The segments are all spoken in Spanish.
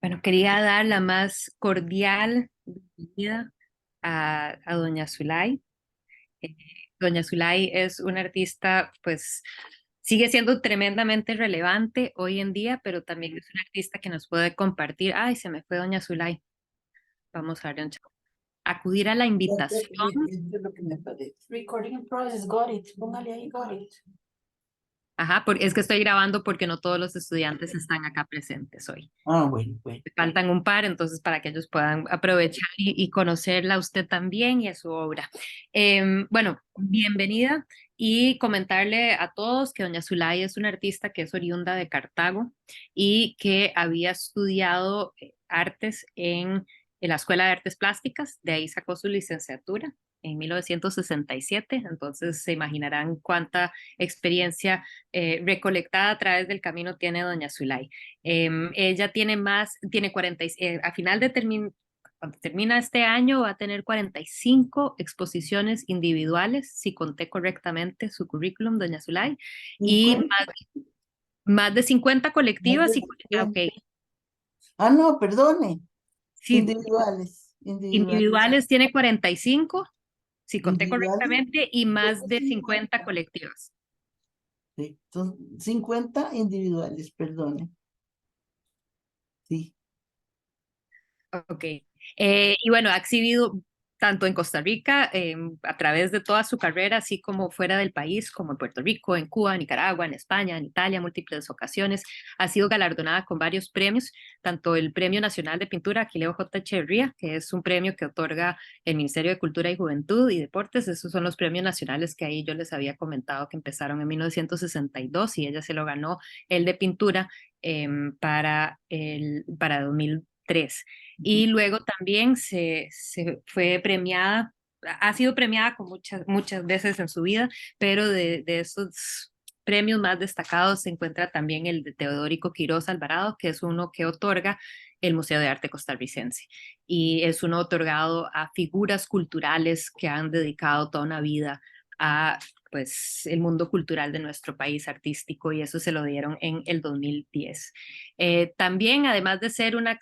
Bueno, quería dar la más cordial bienvenida a doña Zulay. Eh, Doña Zulay es una artista, pues sigue siendo tremendamente relevante hoy en día, pero también es una artista que nos puede compartir. Ay, se me fue doña Zulay. Vamos a darle un chance. Acudir a la invitación. Es lo que me parece. Recording in process, got it. Póngale ahí, got it. Ajá, es que estoy grabando porque no todos los estudiantes están acá presentes hoy. Ah, bueno, bueno. Faltan un par, entonces para que ellos puedan aprovechar y conocerla a usted también y a su obra. Bueno, bienvenida y comentarle a todos que doña Zulay es una artista que es oriunda de Cartago y que había estudiado artes en la Escuela de Artes Plásticas, de ahí sacó su licenciatura en 1967, entonces se imaginarán cuánta experiencia recolectada a través del camino tiene doña Zulay. Ella tiene 40, a final de cuando termina este año va a tener 45 exposiciones individuales, si conté correctamente su currículum, doña Zulay, y 50, más de 50 más colectivas de y, ok, 50. Ah, no, perdone. sí, Individuales, individuales, individuales tiene 45, si conté individuales. correctamente, y Creo más que de 50 50. colectivas. Sí, son 50 individuales, perdone. Sí. Ok. Y bueno, ha exhibido tanto en Costa Rica, a través de toda su carrera, así como fuera del país, como en Puerto Rico, en Cuba, en Nicaragua, en España, en Italia, múltiples ocasiones. Ha sido galardonada con varios premios, tanto el Premio Nacional de Pintura Aquileo J. Echeverría, que es un premio que otorga el Ministerio de Cultura y Juventud y Deportes. Esos son los premios nacionales que ahí yo les había comentado que empezaron en 1962 y ella se lo ganó el de pintura para 2003. Y luego también se fue premiada, ha sido premiada con muchas veces en su vida, pero de esos premios más destacados se encuentra también el de Teodorico Quiroz Alvarado, que es uno que otorga el Museo de Arte Costarricense. Y es uno otorgado a figuras culturales que han dedicado toda una vida a pues el mundo cultural de nuestro país artístico y eso se lo dieron en el 2010. También, además de ser una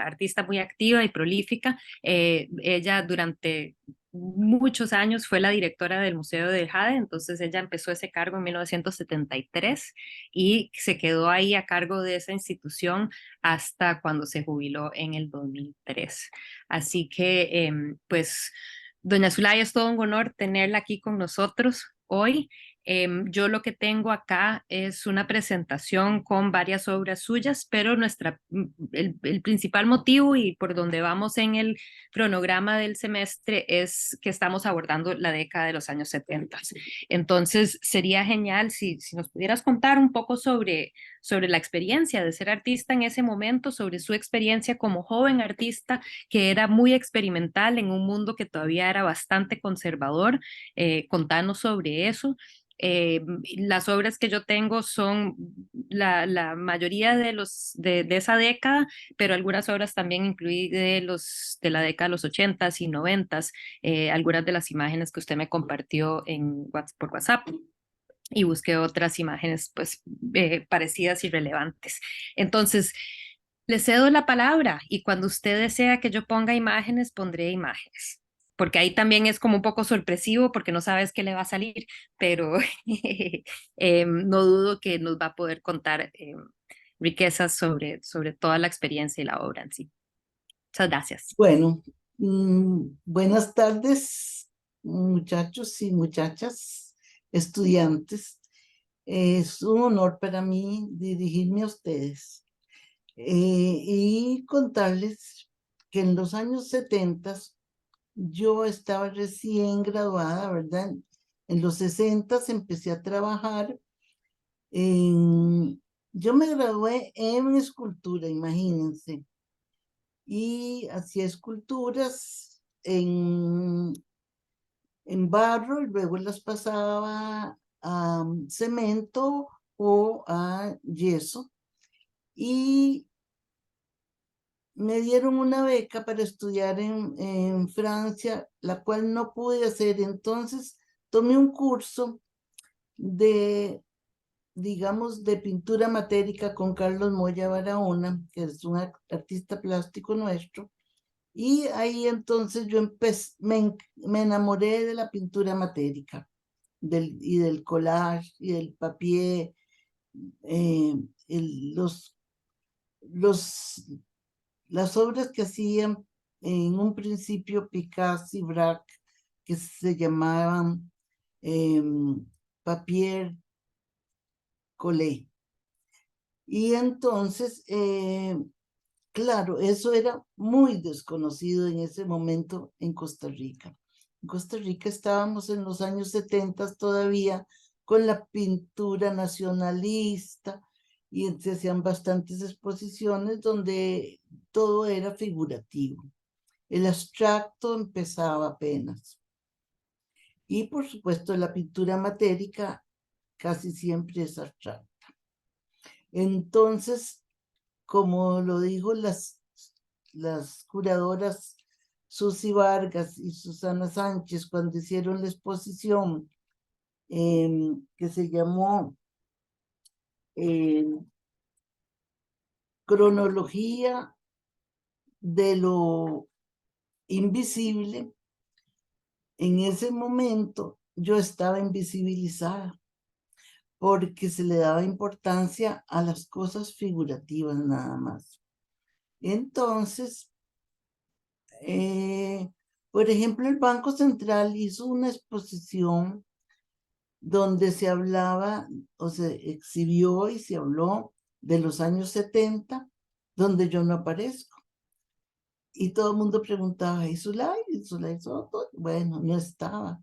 artista muy activa y prolífica, ella durante muchos años fue la directora del Museo del Jade, entonces ella empezó ese cargo en 1973 y se quedó ahí a cargo de esa institución hasta cuando se jubiló en el 2003. Así que, pues, doña Zulay, es todo un honor tenerla aquí con nosotros hoy. Yo lo que tengo acá es una presentación con varias obras suyas, pero el principal motivo y por donde vamos en el cronograma del semestre es que estamos abordando la década de los años 70. Entonces, sería genial si nos pudieras contar un poco sobre la experiencia de ser artista en ese momento, sobre su experiencia como joven artista que era muy experimental en un mundo que todavía era bastante conservador. Contanos sobre eso. Las obras que yo tengo son la mayoría de esa década, pero algunas obras también incluí de la década de los 80s y 90s, algunas de las imágenes que usted me compartió por WhatsApp. Y busqué otras imágenes pues parecidas y relevantes. Entonces, le cedo la palabra y cuando usted desea que yo ponga imágenes, pondré imágenes. Porque ahí también es como un poco sorpresivo porque no sabes qué le va a salir, pero no dudo que nos va a poder contar riquezas sobre toda la experiencia y la obra en sí. Muchas gracias. Bueno, buenas tardes, muchachos y muchachas, estudiantes. Es un honor para mí dirigirme a ustedes y contarles que en los años 70 yo estaba recién graduada, ¿verdad? En los 60 empecé a trabajar en... Yo me gradué en escultura, imagínense, y hacía esculturas en barro y luego las pasaba a cemento o a yeso. Y me dieron una beca para estudiar en Francia, la cual no pude hacer. Entonces tomé un curso de digamos, de pintura matérica con Carlos Moya Barahona, que es un artista plástico nuestro. Y ahí entonces yo me enamoré de la pintura matérica y del collage y del papier, los, las obras que hacían en un principio Picasso y Braque, que se llamaban papier collé. Y entonces, claro, eso era muy desconocido en ese momento en Costa Rica. En Costa Rica estábamos en los años 70 todavía con la pintura nacionalista y se hacían bastantes exposiciones donde todo era figurativo. El abstracto empezaba apenas. Y por supuesto la pintura matérica casi siempre es abstracta. Entonces, como lo dijo las curadoras Susi Vargas y Susana Sánchez cuando hicieron la exposición que se llamó Cronología de lo invisible, en ese momento yo estaba invisibilizada porque se le daba importancia a las cosas figurativas nada más. Entonces, por ejemplo, el Banco Central hizo una exposición donde se hablaba o se exhibió y se habló de los años 70, donde yo no aparezco. Y todo el mundo preguntaba, ¿y Zulay? ¿Y Zulay Soto? Bueno, no estaba.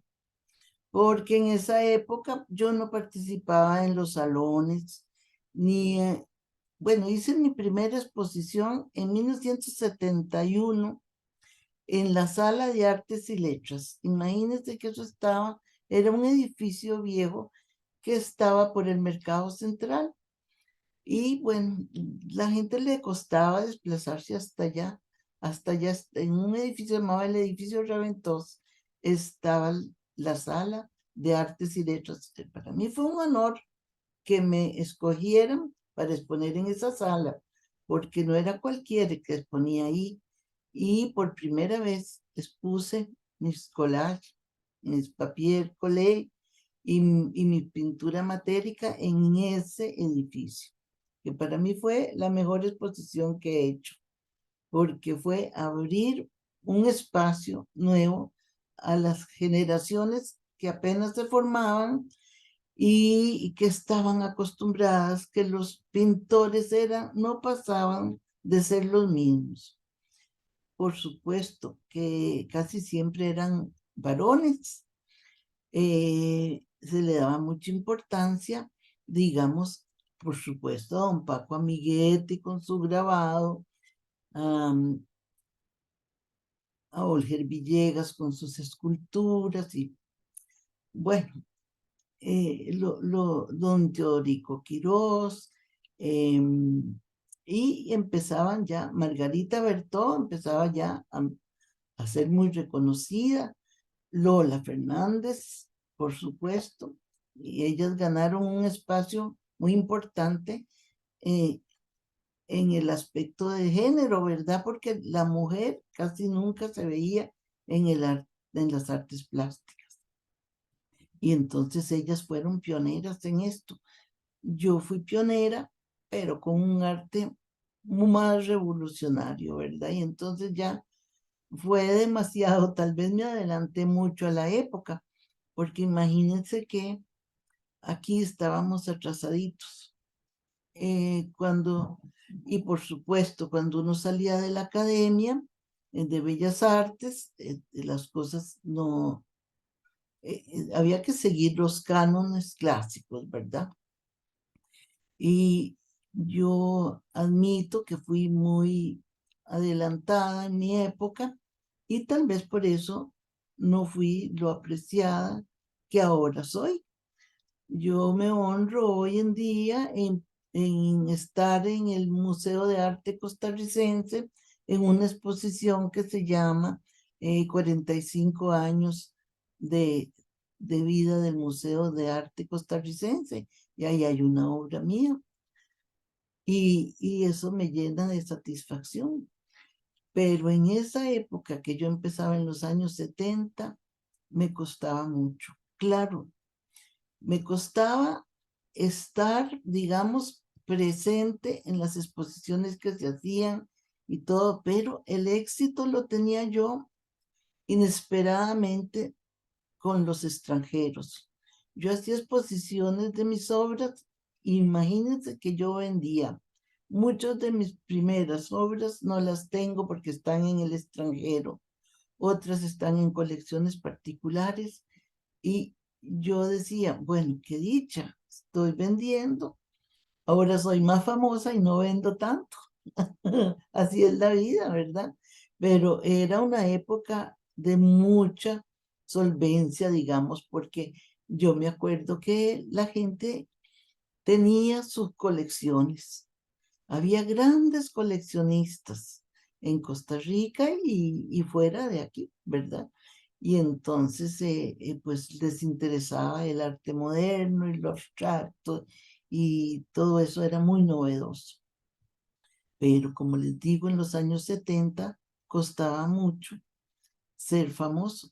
Porque en esa época yo no participaba en los salones, ni, bueno, hice mi primera exposición en 1971 en la Sala de Artes y Letras. Imagínense que eso era un edificio viejo que estaba por el Mercado Central. Y bueno, la gente le costaba desplazarse hasta allá, en un edificio llamado el edificio Raventós, estaba la Sala de Artes y Letras. Para mí fue un honor que me escogieran para exponer en esa sala, porque no era cualquiera que exponía ahí. Y por primera vez expuse mis collages, mis papier collé y mi pintura matérica en ese edificio, que para mí fue la mejor exposición que he hecho, porque fue abrir un espacio nuevo a las generaciones que apenas se formaban y que estaban acostumbradas que los pintores no pasaban de ser los mismos. Por supuesto que casi siempre eran varones. Se le daba mucha importancia, digamos, por supuesto, a don Paco Amiguetti con su grabado, a Olger Villegas con sus esculturas y, bueno, don Teodorico Quirós, y empezaban ya, Margarita Bertó empezaba ya a ser muy reconocida, Lola Fernández, por supuesto, y ellas ganaron un espacio muy importante en el aspecto de género, ¿verdad? Porque la mujer casi nunca se veía en las artes plásticas. Y entonces ellas fueron pioneras en esto. Yo fui pionera, pero con un arte más revolucionario, ¿verdad? Y entonces ya fue demasiado, tal vez me adelanté mucho a la época, porque imagínense que aquí estábamos atrasaditos. Y por supuesto, cuando uno salía de la academia de Bellas Artes, las cosas no, había que seguir los cánones clásicos, ¿verdad? Y yo admito que fui muy adelantada en mi época y tal vez por eso no fui lo apreciada que ahora soy. Yo me honro hoy en día en estar en el Museo de Arte Costarricense en una exposición que se llama 45 años de vida del Museo de Arte Costarricense, y ahí hay una obra mía. Y eso me llena de satisfacción. Pero en esa época que yo empezaba en los años 70, me costaba mucho. Claro, me costaba estar, digamos, presente en las exposiciones que se hacían y todo, pero el éxito lo tenía yo inesperadamente con los extranjeros. Yo hacía exposiciones de mis obras, imagínense que yo vendía. Muchas de mis primeras obras no las tengo porque están en el extranjero, otras están en colecciones particulares y yo decía, bueno, qué dicha, estoy vendiendo, ahora soy más famosa y no vendo tanto. Así es la vida, ¿verdad? Pero era una época de mucha solvencia, digamos, porque yo me acuerdo que la gente tenía sus colecciones. Había grandes coleccionistas en Costa Rica y fuera de aquí, ¿verdad? Y entonces, pues les interesaba el arte moderno y lo abstracto y todo eso era muy novedoso. Pero como les digo, en los años 70 costaba mucho ser famoso.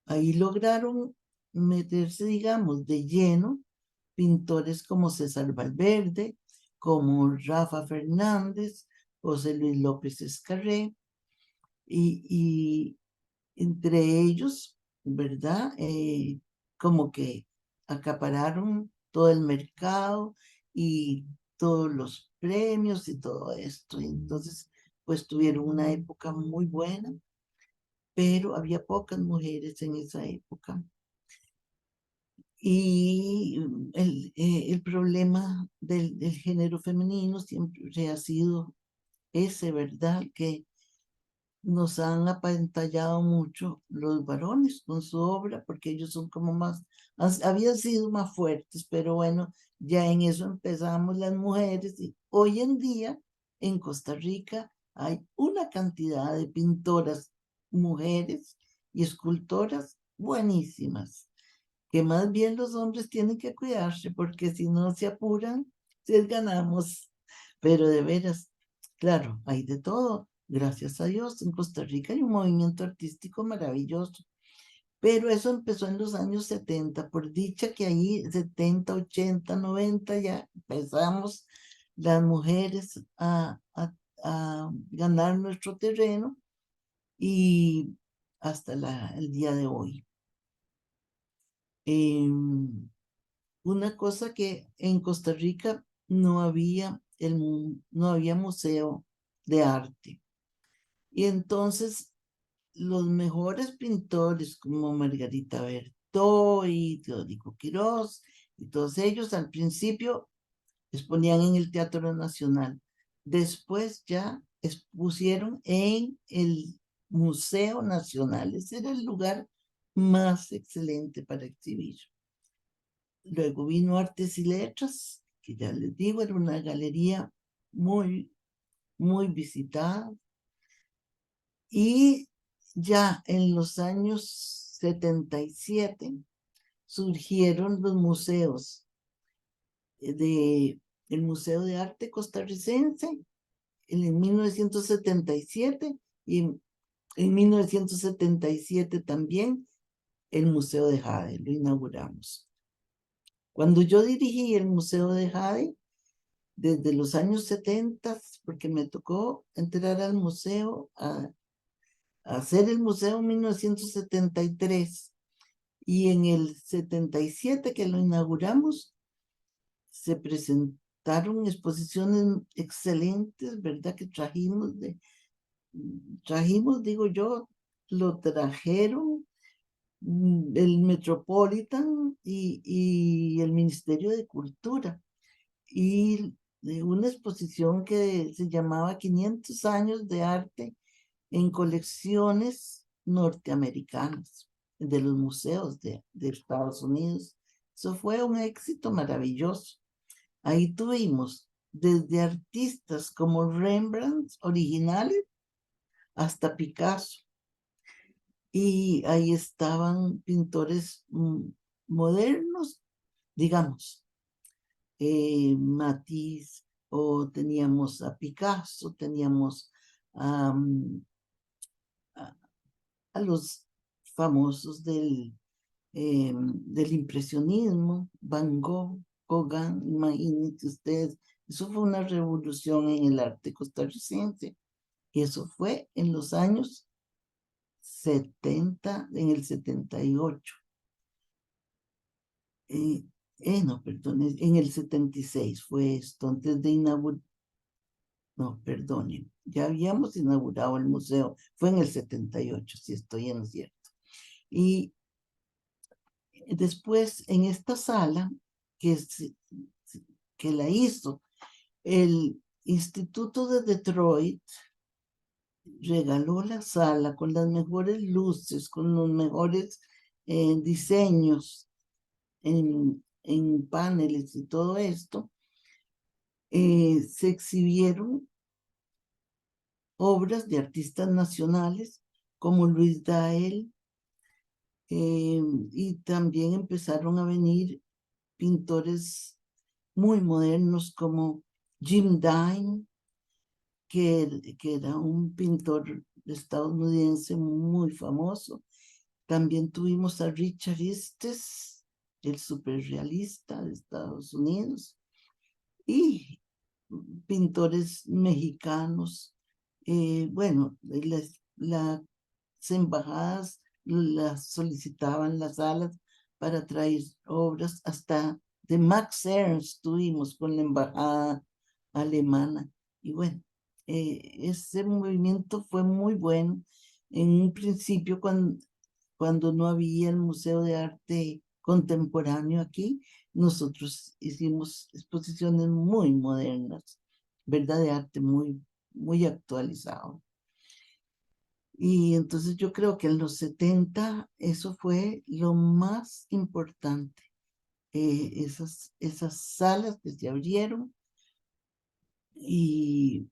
Ahí lograron meterse, digamos, de lleno pintores como César Valverde, como Rafa Fernández, José Luis López Escarré, y entre ellos, ¿verdad? Como que acapararon todo el mercado y todos los premios y todo esto. Y entonces, pues tuvieron una época muy buena, pero había pocas mujeres en esa época. Y el problema del género femenino siempre ha sido ese, ¿verdad? Que nos han apantallado mucho los varones con su obra, porque ellos son como más, habían sido más fuertes, pero bueno, ya en eso empezamos las mujeres y hoy en día en Costa Rica hay una cantidad de pintoras mujeres y escultoras buenísimas, que más bien los hombres tienen que cuidarse, porque si no se apuran, les ganamos. Pero de veras, claro, hay de todo. Gracias a Dios, en Costa Rica hay un movimiento artístico maravilloso. Pero eso empezó en los años 70, por dicha que ahí 70, 80, 90 ya empezamos las mujeres a ganar nuestro terreno y hasta el día de hoy. Una cosa que en Costa Rica no había, no había museo de arte. Y entonces los mejores pintores como Margarita Bertó y Teodorico Quirós y todos ellos al principio exponían en el Teatro Nacional. Después ya expusieron en el Museo Nacional. Ese era el lugar más excelente para exhibir. Luego vino Artes y Letras, que ya les digo, era una galería muy, muy visitada. Y ya en los años 77 surgieron los museos el Museo de Arte Costarricense en 1977 y en 1977 también el Museo de Jade, lo inauguramos. Cuando yo dirigí el Museo de Jade, desde los años 70, porque me tocó entrar al museo, a hacer el museo en 1973, y en el 77 que lo inauguramos, se presentaron exposiciones excelentes, ¿verdad? Que trajimos, digo yo, lo trajeron el Metropolitan y el Ministerio de Cultura. Y de una exposición que se llamaba 500 años de arte en colecciones norteamericanas de los museos de Estados Unidos. Eso fue un éxito maravilloso. Ahí tuvimos desde artistas como Rembrandt originales hasta Picasso. Y ahí estaban pintores modernos, digamos, Matisse, o teníamos a Picasso, teníamos a los famosos del impresionismo, Van Gogh, Gauguin, imagínense ustedes, eso fue una revolución en el arte costarricense, y eso fue en los años 70, en el 78. No, perdón, en el 76 fue esto, antes de inaugurar, no, perdonen, ya habíamos inaugurado el museo, fue en el 78, si estoy en lo cierto. Y después, en esta sala, que la hizo el Instituto de Detroit, regaló la sala con las mejores luces, con los mejores diseños en paneles y todo esto. Se exhibieron obras de artistas nacionales como Luis Dael, y también empezaron a venir pintores muy modernos como Jim Dine, que era un pintor estadounidense muy famoso. También tuvimos a Richard Estes, el superrealista de Estados Unidos, y pintores mexicanos. Bueno, las embajadas las solicitaban las salas para traer obras, hasta de Max Ernst tuvimos con la embajada alemana. Y bueno, ese movimiento fue muy bueno. En un principio, cuando no había el Museo de Arte Contemporáneo aquí, nosotros hicimos exposiciones muy modernas, ¿verdad? De arte muy, muy actualizado. Y entonces yo creo que en los 70 eso fue lo más importante. Esas salas que se abrieron y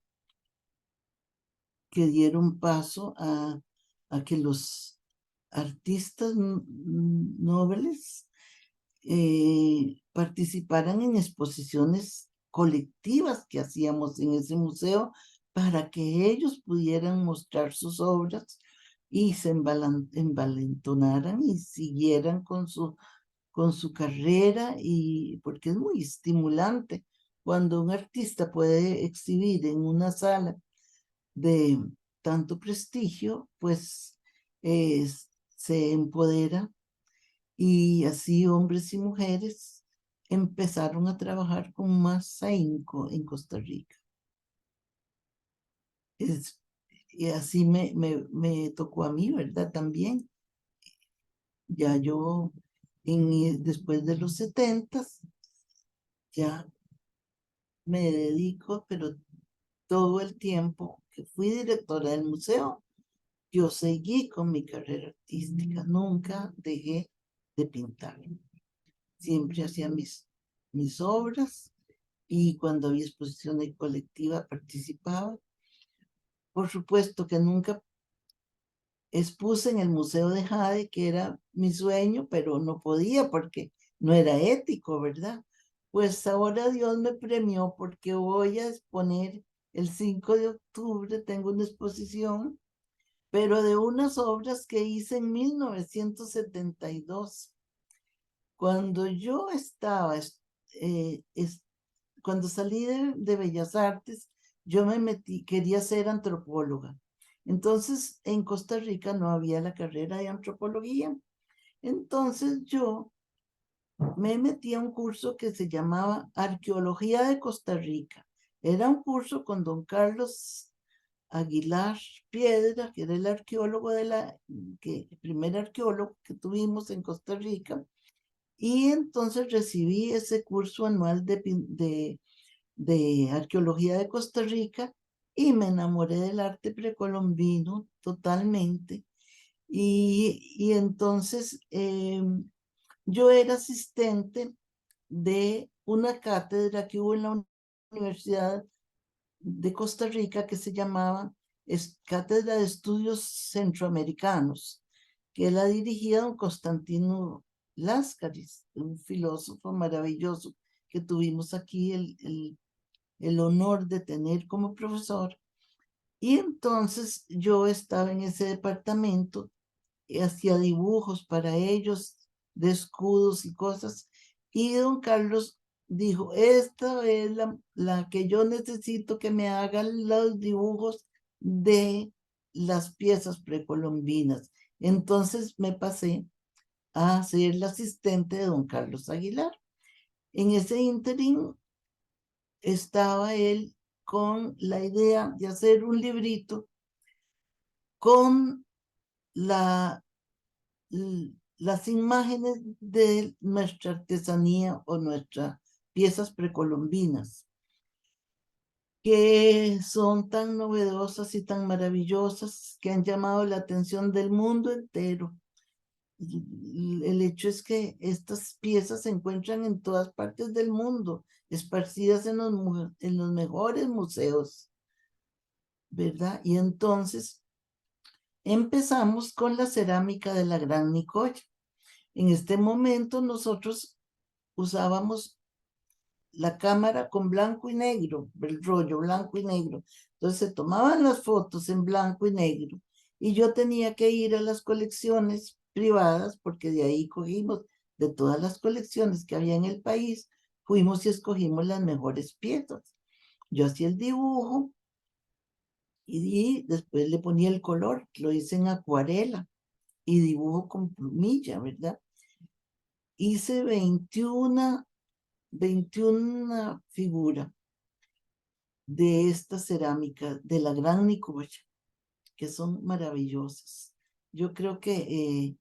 que dieron paso a que los artistas nobles participaran en exposiciones colectivas que hacíamos en ese museo para que ellos pudieran mostrar sus obras y se envalentonaran y siguieran con su carrera, y porque es muy estimulante cuando un artista puede exhibir en una sala de tanto prestigio, pues se empodera, y así hombres y mujeres empezaron a trabajar con más ahínco en Costa Rica. Y así me tocó a mí, ¿verdad? También. Ya yo, después de los 70, ya me dedico, pero todo el tiempo que fui directora del museo, yo seguí con mi carrera artística, nunca dejé de pintar. Siempre hacía mis obras, y cuando había exposiciones colectiva participaba. Por supuesto que nunca expuse en el Museo de Jade, que era mi sueño, pero no podía porque no era ético, ¿verdad? Pues ahora Dios me premió porque voy a exponer el 5 de octubre, tengo una exposición, pero de unas obras que hice en 1972. Cuando yo estaba, cuando salí de Bellas Artes, yo me metí, quería ser antropóloga. Entonces, en Costa Rica no había la carrera de antropología. Entonces, yo me metí a un curso que se llamaba Arqueología de Costa Rica. Era un curso con don Carlos Aguilar Piedra, que era el arqueólogo el primer arqueólogo que tuvimos en Costa Rica. Y entonces recibí ese curso anual de arqueología de Costa Rica, y me enamoré del arte precolombino totalmente. Y entonces yo era asistente de una cátedra que hubo en la Universidad de Costa Rica que se llamaba Cátedra de Estudios Centroamericanos, que la dirigía don Constantino Láscaris, un filósofo maravilloso que tuvimos aquí el honor de tener como profesor. Y entonces yo estaba en ese departamento y hacía dibujos para ellos de escudos y cosas. Y don Carlos dijo, esta es la que yo necesito que me hagan los dibujos de las piezas precolombinas. Entonces me pasé a ser la asistente de don Carlos Aguilar. En ese interín estaba él con la idea de hacer un librito con las imágenes de nuestra artesanía o nuestras piezas precolombinas, que son tan novedosas y tan maravillosas que han llamado la atención del mundo entero. El hecho es que estas piezas se encuentran en todas partes del mundo, esparcidas en los mejores museos, ¿verdad? Y entonces empezamos con la cerámica de la Gran Nicoya. En este momento nosotros usábamos la cámara con blanco y negro, el rollo blanco y negro. Entonces se tomaban las fotos en blanco y negro y yo tenía que ir a las colecciones privadas porque de ahí cogimos de todas las colecciones que había en el país, fuimos y escogimos las mejores piezas. Yo hacía el dibujo y después le ponía el color, lo hice en acuarela y dibujo con plumilla, ¿verdad? Hice 21 figuras de esta cerámica, de la Gran Nicoya, que son maravillosas. Yo creo que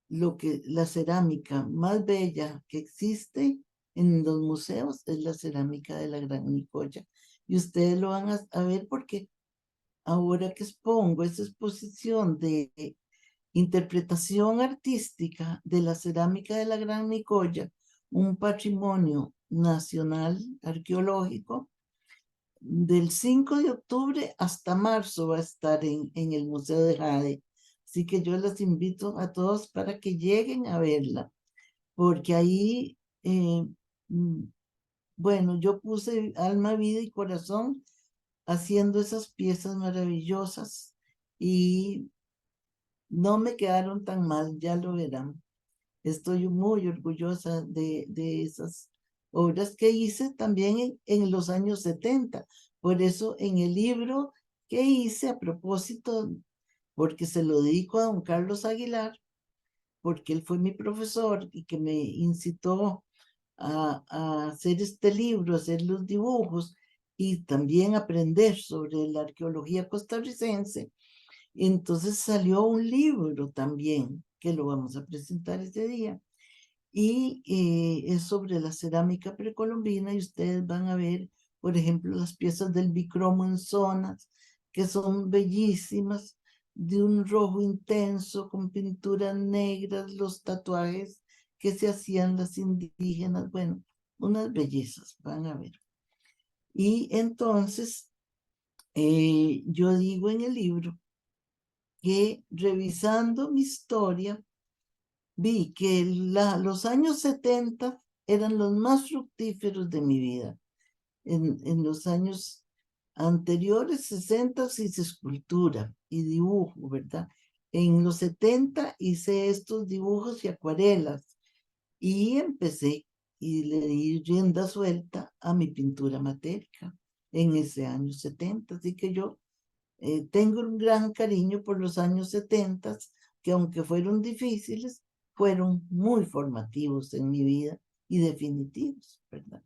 la cerámica más bella que existe en los museos es la cerámica de la Gran Nicoya. Y ustedes lo van a ver porque ahora que expongo esa exposición de interpretación artística de la cerámica de la Gran Nicoya, un patrimonio nacional arqueológico, del 5 de octubre hasta marzo va a estar en el Museo de Jade. Así que yo los invito a todos para que lleguen a verla, porque ahí, bueno, yo puse alma, vida y corazón haciendo esas piezas maravillosas y no me quedaron tan mal, ya lo verán. Estoy muy orgullosa de esas obras que hice también en los años 70. Por eso en el libro que hice a propósito, porque se lo dedico a don Carlos Aguilar, porque él fue mi profesor y que me incitó a hacer este libro, hacer los dibujos y también aprender sobre la arqueología costarricense. Entonces salió un libro también, que lo vamos a presentar ese día, y es sobre la cerámica precolombina y ustedes van a ver, por ejemplo, las piezas del bicromo en zonas, que son bellísimas, de un rojo intenso, con pinturas negras, los tatuajes que se hacían las indígenas, bueno, unas bellezas, van a ver. Y entonces, yo digo en el libro que revisando mi historia, vi que los años 70 eran los más fructíferos de mi vida. En los años anteriores, 60, hice escultura y dibujo, ¿verdad? En los 70 hice estos dibujos y acuarelas y empecé y le di rienda suelta a mi pintura matérica en ese año 70. Así que yo tengo un gran cariño por los años 70, que aunque fueron difíciles, fueron muy formativos en mi vida y definitivos, ¿verdad?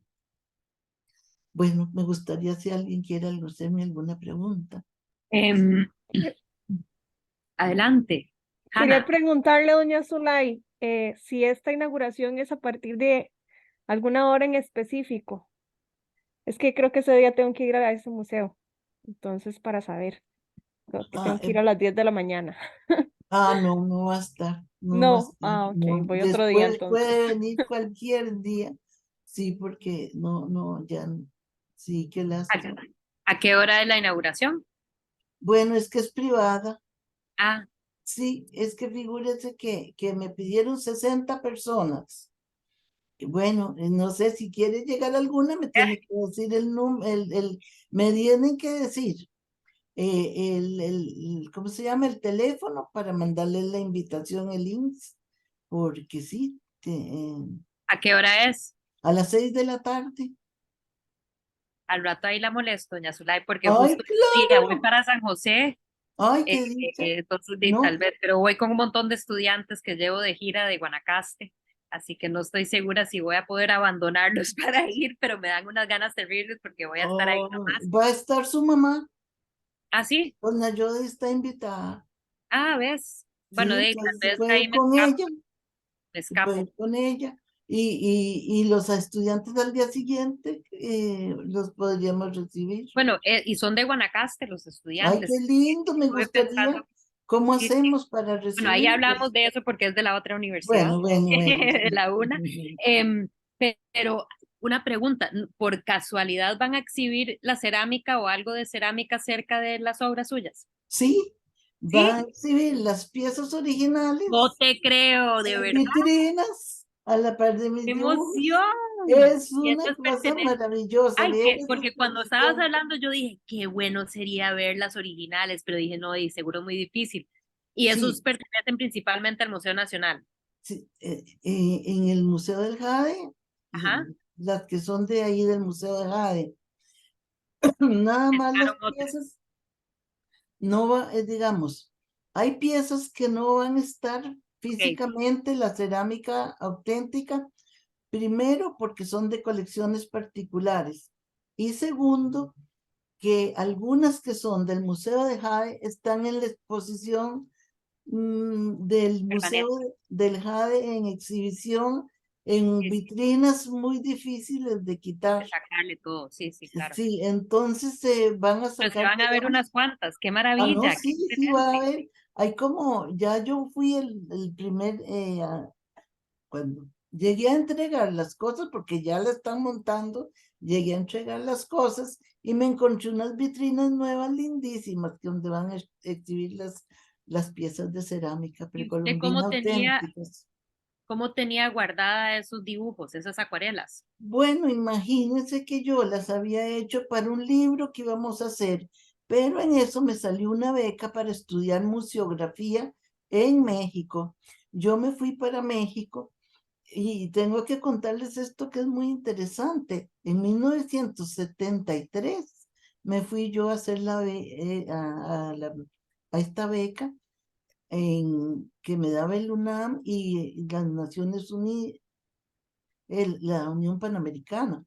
Bueno, me gustaría si alguien quiere hacerme alguna pregunta. Adelante, Quería Hanna. preguntarle a doña Zulay si esta inauguración es a partir de alguna hora en específico. Es que creo que ese día tengo que ir a ese museo. Entonces, para saber, creo que tengo que ir a las 10 de la mañana. No, no va a estar, no va a No, estar, ok, no. voy otro día Después entonces. puede venir cualquier día, sí, porque no, ya, sí, qué lástima. ¿A qué hora es la inauguración? Bueno, es que es privada. Ah, Sí, es que figúrese que me pidieron 60 personas Bueno, no sé si quiere llegar a alguna, me tiene que decir el número, me tienen que decir ¿cómo se llama? El teléfono para mandarle la invitación, el links, porque sí, ¿A qué hora es? a las 6 de la tarde. Al rato ahí la molesto, doña Zulay, porque ¡Ay, justo ese día voy claro! para San José, ¡Ay, qué dicha! entonces tal No, vez, pero voy con un montón de estudiantes que llevo de gira de Guanacaste, así que no estoy segura si voy a poder abandonarlos para ir, pero me dan unas ganas terribles porque voy a estar ahí nomás. va a estar su mamá, Ah, sí, doña Yoda está invitada. ves. Bueno, Sí, tal entonces se vez puede ahí ir con ella, me se puede escapo. ir con ella. Y los estudiantes al día siguiente los podríamos recibir. Bueno, y son de Guanacaste los Ay, qué estudiantes. lindo, me Estuve gustaría. pensando, ¿Cómo sí, sí. hacemos para Bueno, ahí hablamos recibirlos? de eso porque es de la otra universidad, Bueno, bueno, bueno. de la UNA. Pero una pregunta, ¿por casualidad van a exhibir la cerámica o algo de cerámica cerca de las obras suyas? Sí, van a Sí, exhibir las piezas no originales te creo, de en verdad. vitrinas a la par de mis ¡Qué dibujos. emoción! Es Y una estas cosa pertenecen. maravillosa. Ay, Ver que, esa porque cuando estabas exposición. hablando yo dije, qué bueno sería ver las originales, pero dije, no, y seguro muy difícil. Y esos Sí, pertenecen principalmente al Museo Nacional. sí, en el Museo del Jade, Ajá, las que son de ahí del Museo del Jade. Nada más las pescaron otras. piezas no va, digamos, hay piezas que no van a estar Ok, físicamente, la cerámica auténtica, primero porque son de colecciones particulares y segundo que algunas que son del Museo de Jade están en la exposición del Museo permanente. del Jade en exhibición en Sí, sí, vitrinas muy difíciles de quitar. de sacarle todo, sí, sí, claro. Sí, entonces se van a Pero se sacar, van a ver digamos. unas cuantas, qué Ah, no, maravilla, qué sí, sí, va a excelente. haber. Hay como, ya yo fui el primer, cuando llegué a entregar las cosas, porque ya la están montando, llegué a entregar las cosas y me encontré unas vitrinas nuevas lindísimas que donde van a exhibir las piezas de cerámica ¿Y usted precolombina auténticas. cómo tenía guardada esos dibujos, esas acuarelas? Bueno, imagínense que yo las había hecho para un libro que íbamos a hacer, pero en eso me salió una beca para estudiar museografía en México. Yo me fui para México y tengo que contarles esto que es muy interesante. En 1973 me fui yo a hacer a esta beca que me daba el UNAM y las Naciones Unidas, la Unión Panamericana.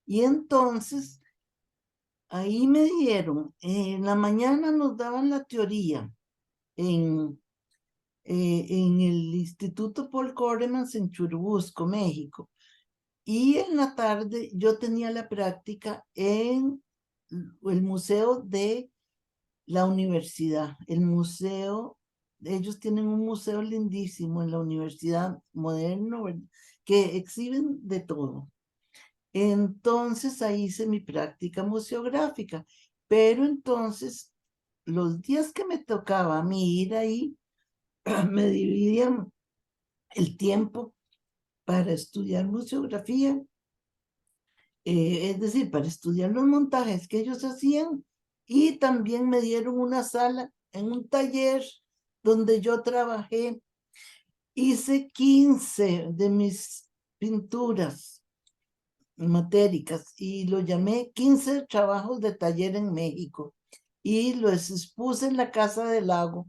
Y entonces ahí me dieron, en la mañana nos daban la teoría en, en el Instituto Paul Coremans en Churubusco, México. Y en la tarde yo tenía la práctica en el museo de la universidad. El museo, ellos tienen un museo lindísimo en la universidad moderno, ¿verdad? Que exhiben de todo. Entonces ahí hice mi práctica museográfica, pero entonces los días que me tocaba a mí ir ahí, me dividían el tiempo para estudiar museografía, es decir, para estudiar los montajes que ellos hacían y también me dieron una sala en un taller donde yo trabajé. Hice 15 de mis pinturas matéricas y lo llamé 15 trabajos de taller en México y los expuse en la Casa del Lago.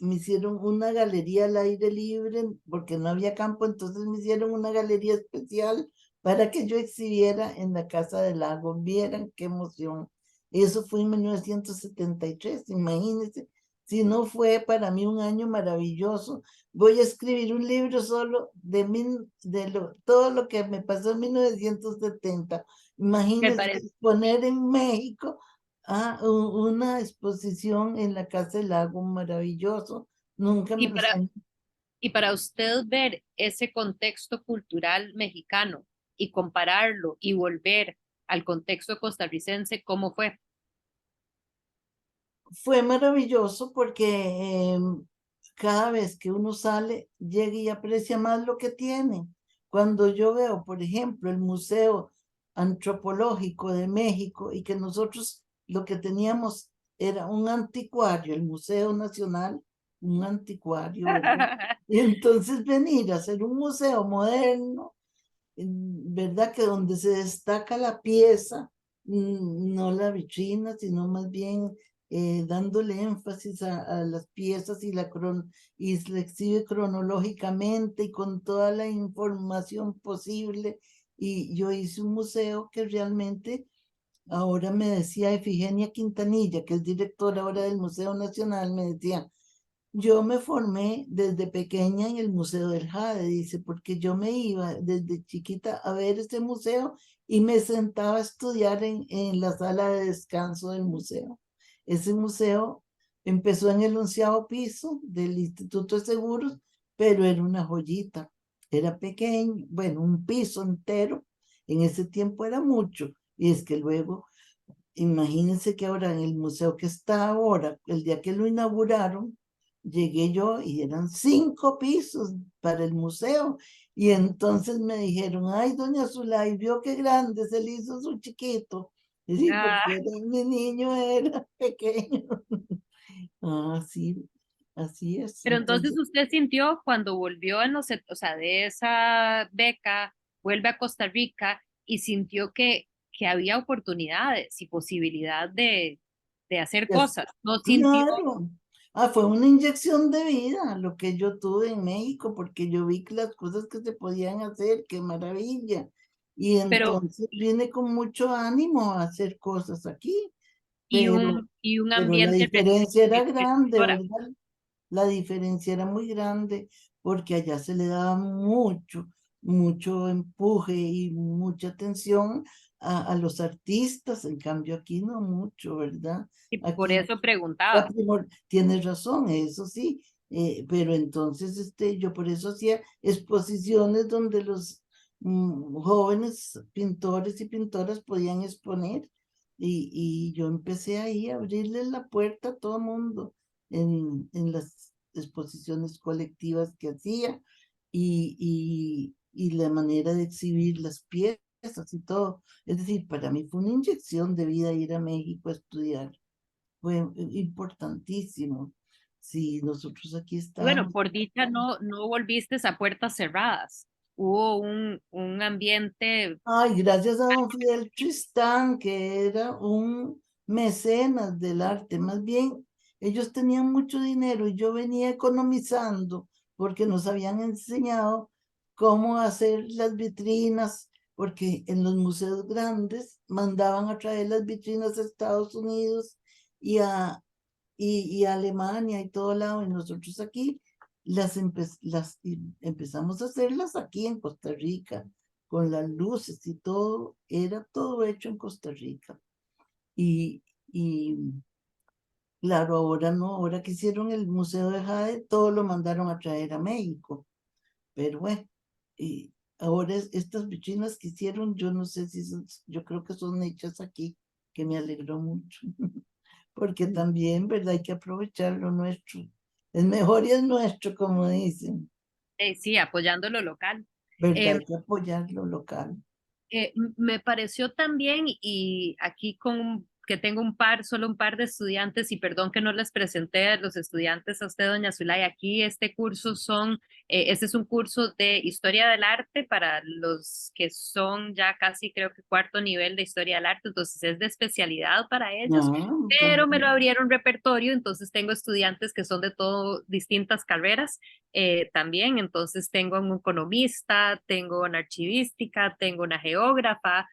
Me hicieron una galería al aire libre porque no había campo, entonces me hicieron una galería especial para que yo exhibiera en la Casa del Lago. Vieran qué emoción. Eso fue en 1973, imagínense. Si no fue para mí un año maravilloso, voy a escribir un libro solo todo lo que me pasó en 1970. Me Imagínense parece. poner en México una exposición en la Casa del Lago maravilloso. Nunca Y me lo para, han... y para usted ver ese contexto cultural mexicano y compararlo y volver al contexto costarricense, ¿cómo fue? Fue maravilloso porque cada vez que uno sale, llega y aprecia más lo que tiene. cuando yo veo, por ejemplo, el Museo Antropológico de México y que nosotros lo que teníamos era un anticuario, el Museo Nacional, un anticuario, ¿verdad? Y entonces venir a hacer un museo moderno, ¿verdad? Que donde se destaca la pieza, no la vitrina, sino más bien dándole énfasis a las piezas y se le exhibe cronológicamente y con toda la información posible. Y yo hice un museo que realmente, ahora me decía Efigenia Quintanilla, que es directora ahora del Museo Nacional, me decía, yo me formé desde pequeña en el Museo del Jade, dice, porque yo me iba desde chiquita a ver este museo y me sentaba a estudiar en la sala de descanso del museo. Ese museo empezó en el 11º piso del Instituto de Seguros, pero era una joyita, era pequeño, bueno, un piso entero, en ese tiempo era mucho, y es que luego, imagínense que ahora en el museo que está ahora, el día que lo inauguraron, llegué yo y eran 5 pisos para el museo. Y entonces me dijeron, ay, doña Zulay, vio qué grande se le hizo su chiquito. Y sí, Ah, porque mi niño era pequeño. Ah, sí, así es. pero entonces Entonces, usted sintió cuando volvió en o sea, de esa beca, vuelve a Costa Rica y sintió que había oportunidades y posibilidad de hacer pues, cosas. No sintió, claro. Ah, fue una inyección de vida lo que yo tuve en México, porque yo vi que las cosas que se podían hacer, qué maravilla. Y pero entonces vine con mucho ánimo a hacer cosas aquí, y un pero la ambiente diferencia era grande, rectora. ¿verdad? La diferencia era muy grande porque allá se le daba mucho empuje y mucha atención a los artistas, en cambio aquí no mucho, ¿verdad? Y por Aquí eso preguntaba. tienes razón, eso sí, pero entonces yo por eso hacía exposiciones donde los jóvenes pintores y pintoras podían exponer y yo empecé ahí a abrirles la puerta a todo mundo en las exposiciones colectivas que hacía y la manera de exhibir las piezas y todo. Es decir, para mí fue una inyección de vida ir a México a estudiar. Fue importantísimo. Sí, nosotros aquí Bueno, estábamos. por dicha no volviste a puertas cerradas. Hubo un ambiente. Ay, gracias a don Fidel Tristán, que era un mecenas del arte. Más bien, ellos tenían mucho dinero y yo venía economizando porque nos habían enseñado cómo hacer las vitrinas, porque en los museos grandes mandaban a traer las vitrinas a Estados Unidos y y Alemania y todo lado, y nosotros aquí empezamos a hacerlas aquí en Costa Rica, con las luces y todo, era todo hecho en Costa Rica. Y claro, ahora no, ahora que hicieron el Museo de Jade, todo lo mandaron a traer a México, pero bueno, y ahora estas vitrinas que hicieron, yo no sé si yo creo que son hechas aquí, que me alegró mucho. Porque también, ¿verdad? Hay que aprovechar lo nuestro. Es mejor y es nuestro, como dicen, Sí, apoyando lo local. ¿verdad? Em, Hay que apoyar lo local. Me pareció también, y aquí que tengo solo un par de estudiantes, y perdón que no les presenté a los estudiantes a usted, doña Zulay, aquí este es un curso de historia del arte para los que son ya casi creo que cuarto nivel de historia del arte, entonces es de especialidad para ellos, Ah, pero me lo abrieron repertorio, entonces tengo estudiantes que son de todo distintas carreras también. Entonces tengo un economista, tengo una archivística, tengo una geógrafa,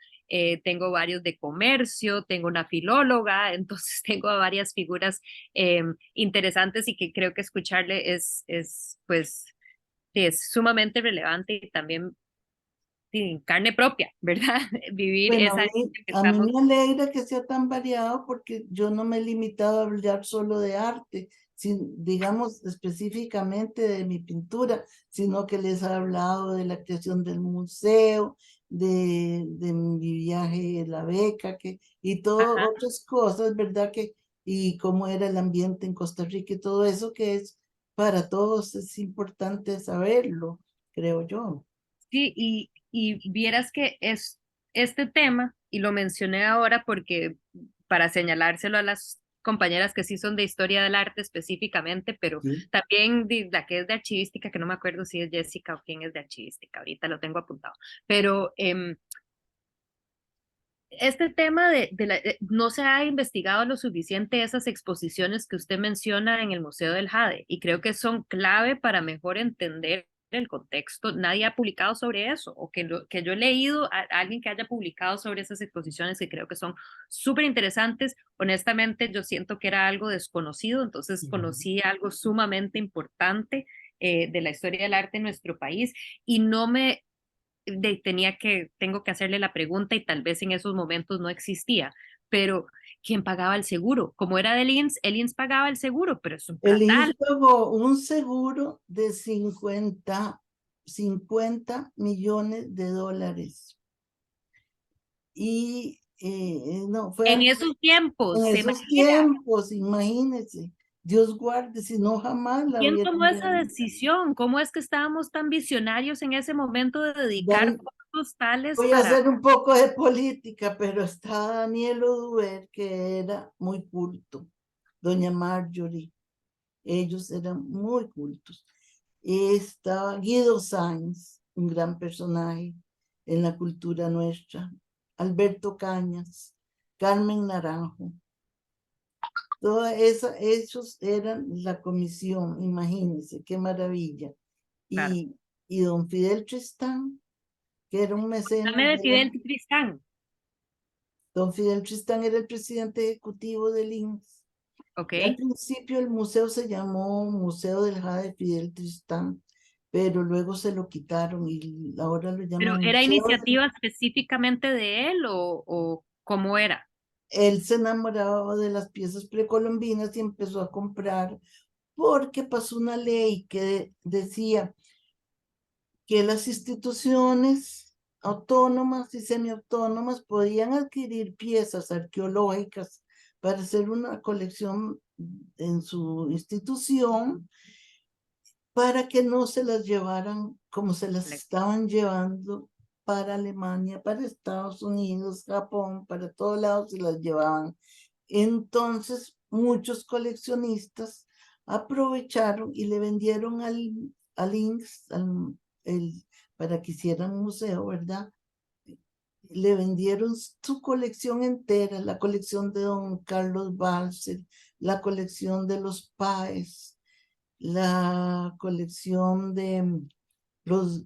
tengo varios de comercio, tengo una filóloga, entonces tengo a varias figuras interesantes y que creo que escucharle pues, sí, es sumamente relevante y también sí, carne propia, ¿verdad? Vivir bueno, esa gente que a mí estamos. me alegra que sea tan variado porque yo no me he limitado a hablar solo de arte, digamos específicamente de mi pintura, sino que les he hablado de la creación del museo, de mi viaje, la beca, y todo Ajá. otras cosas, ¿verdad? Y cómo era el ambiente en Costa Rica y todo eso que es para todos es importante saberlo, creo yo. Sí, y vieras que es este tema, y lo mencioné ahora porque para señalárselo a las compañeras que sí son de historia del arte específicamente, pero Sí. también la que es de archivística, que no me acuerdo si es Jessica o quién es de archivística, ahorita lo tengo apuntado, pero este tema no se ha investigado lo suficiente esas exposiciones que usted menciona en el Museo del Jade y creo que son clave para mejor entender el contexto. Nadie ha publicado sobre eso o que yo he leído a alguien que haya publicado sobre esas exposiciones que creo que son súper interesantes. Honestamente, yo siento que era algo desconocido, entonces conocí algo sumamente importante de la historia del arte en nuestro país y no me tengo que hacerle la pregunta y tal vez en esos momentos no existía, pero ¿quién pagaba el seguro? Como era del INS, el INS pagaba el seguro, pero es un El INS platal. pagó un seguro de 50 millones de dólares. Y no, fue En algo esos tiempos, en ¿se esos imagina? tiempos, imagínense. Dios guarde, si no jamás la ¿Quién tomó hubieran esa dado. decisión? ¿Cómo es que estábamos tan visionarios en ese momento de dedicar Dan- costos tales Voy a para... hacer un poco de política, pero está Daniel Oduber, que era muy culto, doña Marjorie, ellos eran muy cultos. Estaba Guido Sáenz, un gran personaje en la cultura nuestra, Alberto Cañas, Carmen Naranjo, ellos eran la comisión, imagínense, qué maravilla. Claro. Y don Fidel Tristán, que era un Dame mecenas de de la... Fidel Tristán. Don Fidel Tristán era el presidente ejecutivo del INS. Ok. Y al principio el museo se llamó Museo del Jade Fidel Tristán, pero luego se lo quitaron y ahora lo Pero llaman ¿era Museo. iniciativa específicamente de él o cómo era? Él se enamoraba de las piezas precolombinas y empezó a comprar porque pasó una ley que decía que las instituciones autónomas y semiautónomas podían adquirir piezas arqueológicas para hacer una colección en su institución para que no se las llevaran como se las estaban llevando para Alemania, para Estados Unidos, Japón, para todos lados se las llevaban. Entonces, muchos coleccionistas aprovecharon y le vendieron al INCS, para que hicieran un museo, ¿verdad? Le vendieron su colección entera, la colección de don Carlos Balser, la colección de los Páez, la colección de los,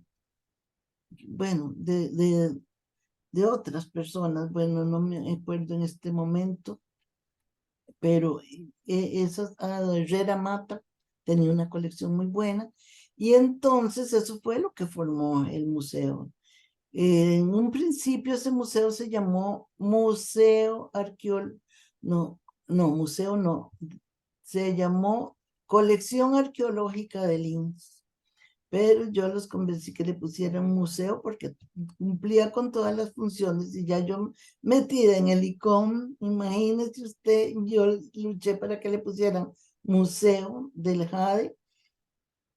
bueno, de otras personas, bueno, no me acuerdo en este momento, pero esas, Herrera Mata tenía una colección muy buena, y entonces eso fue lo que formó el museo. En un principio ese museo se llamó Museo Arqueológico, museo no, se llamó Colección Arqueológica del INS, pero yo los convencí que le pusieran museo porque cumplía con todas las funciones y ya yo metida en el ICOM, imagínese usted, yo luché para que le pusieran Museo del Jade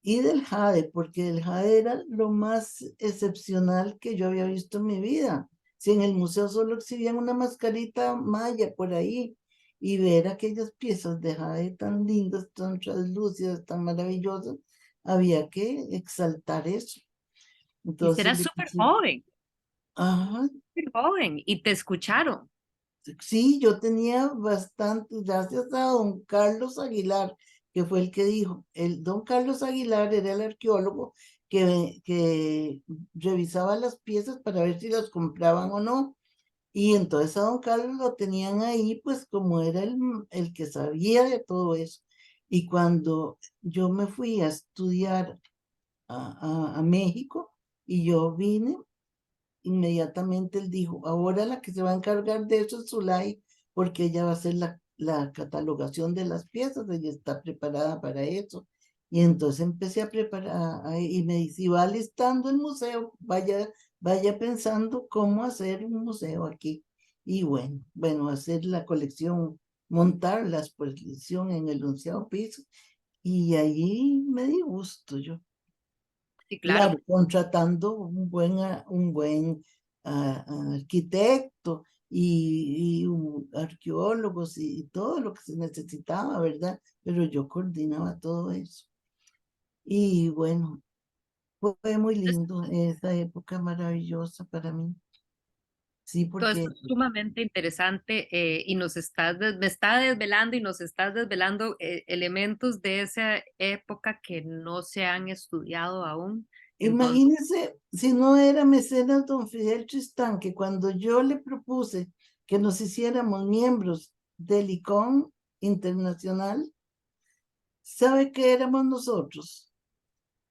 y del Jade, porque el Jade era lo más excepcional que yo había visto en mi vida. Si en el museo solo exhibían una mascarita maya por ahí y ver aquellas piezas de Jade tan lindas, tan translúcidas, tan maravillosas, había que exaltar eso. Y Entonces, será ajá, súper joven, y te escucharon. sí, yo tenía bastante, gracias a don Carlos Aguilar, que fue el que dijo, el don Carlos Aguilar era el arqueólogo que revisaba las piezas para ver si las compraban o no. Y entonces a don Carlos lo tenían ahí, pues como era el que sabía de todo eso. Y cuando yo me fui a estudiar a México y yo vine, inmediatamente él dijo, ahora la que se va a encargar de eso es Zulay, porque ella va a hacer la catalogación de las piezas, ella está preparada para eso. Y entonces empecé a preparar, y me dice, "Y va listando el museo, vaya pensando cómo hacer un museo aquí. Y bueno, hacer la colección, montar la exposición en el 11º piso, y allí me di gusto yo. Sí, claro. Claro, contratando un buen arquitecto y arqueólogos y todo lo que se necesitaba, ¿verdad? Pero yo coordinaba todo eso. Y bueno, fue muy lindo esa época maravillosa para mí. Sí, Todo esto porque es sumamente interesante y me está desvelando y nos estás desvelando elementos de esa época que no se han estudiado aún. Entonces, imagínense si no era mecenas don Fidel Tristán, que cuando yo le propuse que nos hiciéramos miembros del ICON Internacional, ¿sabe qué éramos nosotros?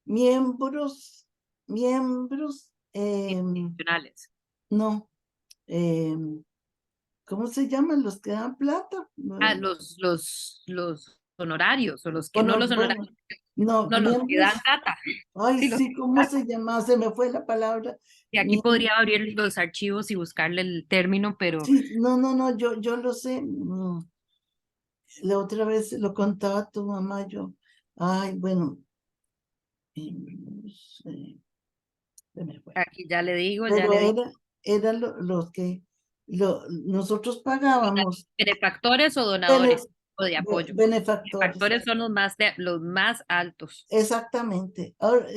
Miembros, institucionales. no, ¿cómo se llaman los que dan plata? Ah, los honorarios o los que no los Bueno, honorarios, no, no, los que dan miembros, plata. ay Sí, los sí, que ¿cómo dan. se llama? Se me fue la palabra. Y aquí podría abrir los archivos y buscarle el término, pero Sí, no, yo lo sé. La otra vez lo contaba tu mamá, yo, ay, bueno, se me fue. aquí ya le digo, ya Pero le digo. eran los que nosotros pagábamos, Benefactores o bene- donadores o de apoyo. benefactores, Benefactores son los más altos. exactamente. Ahora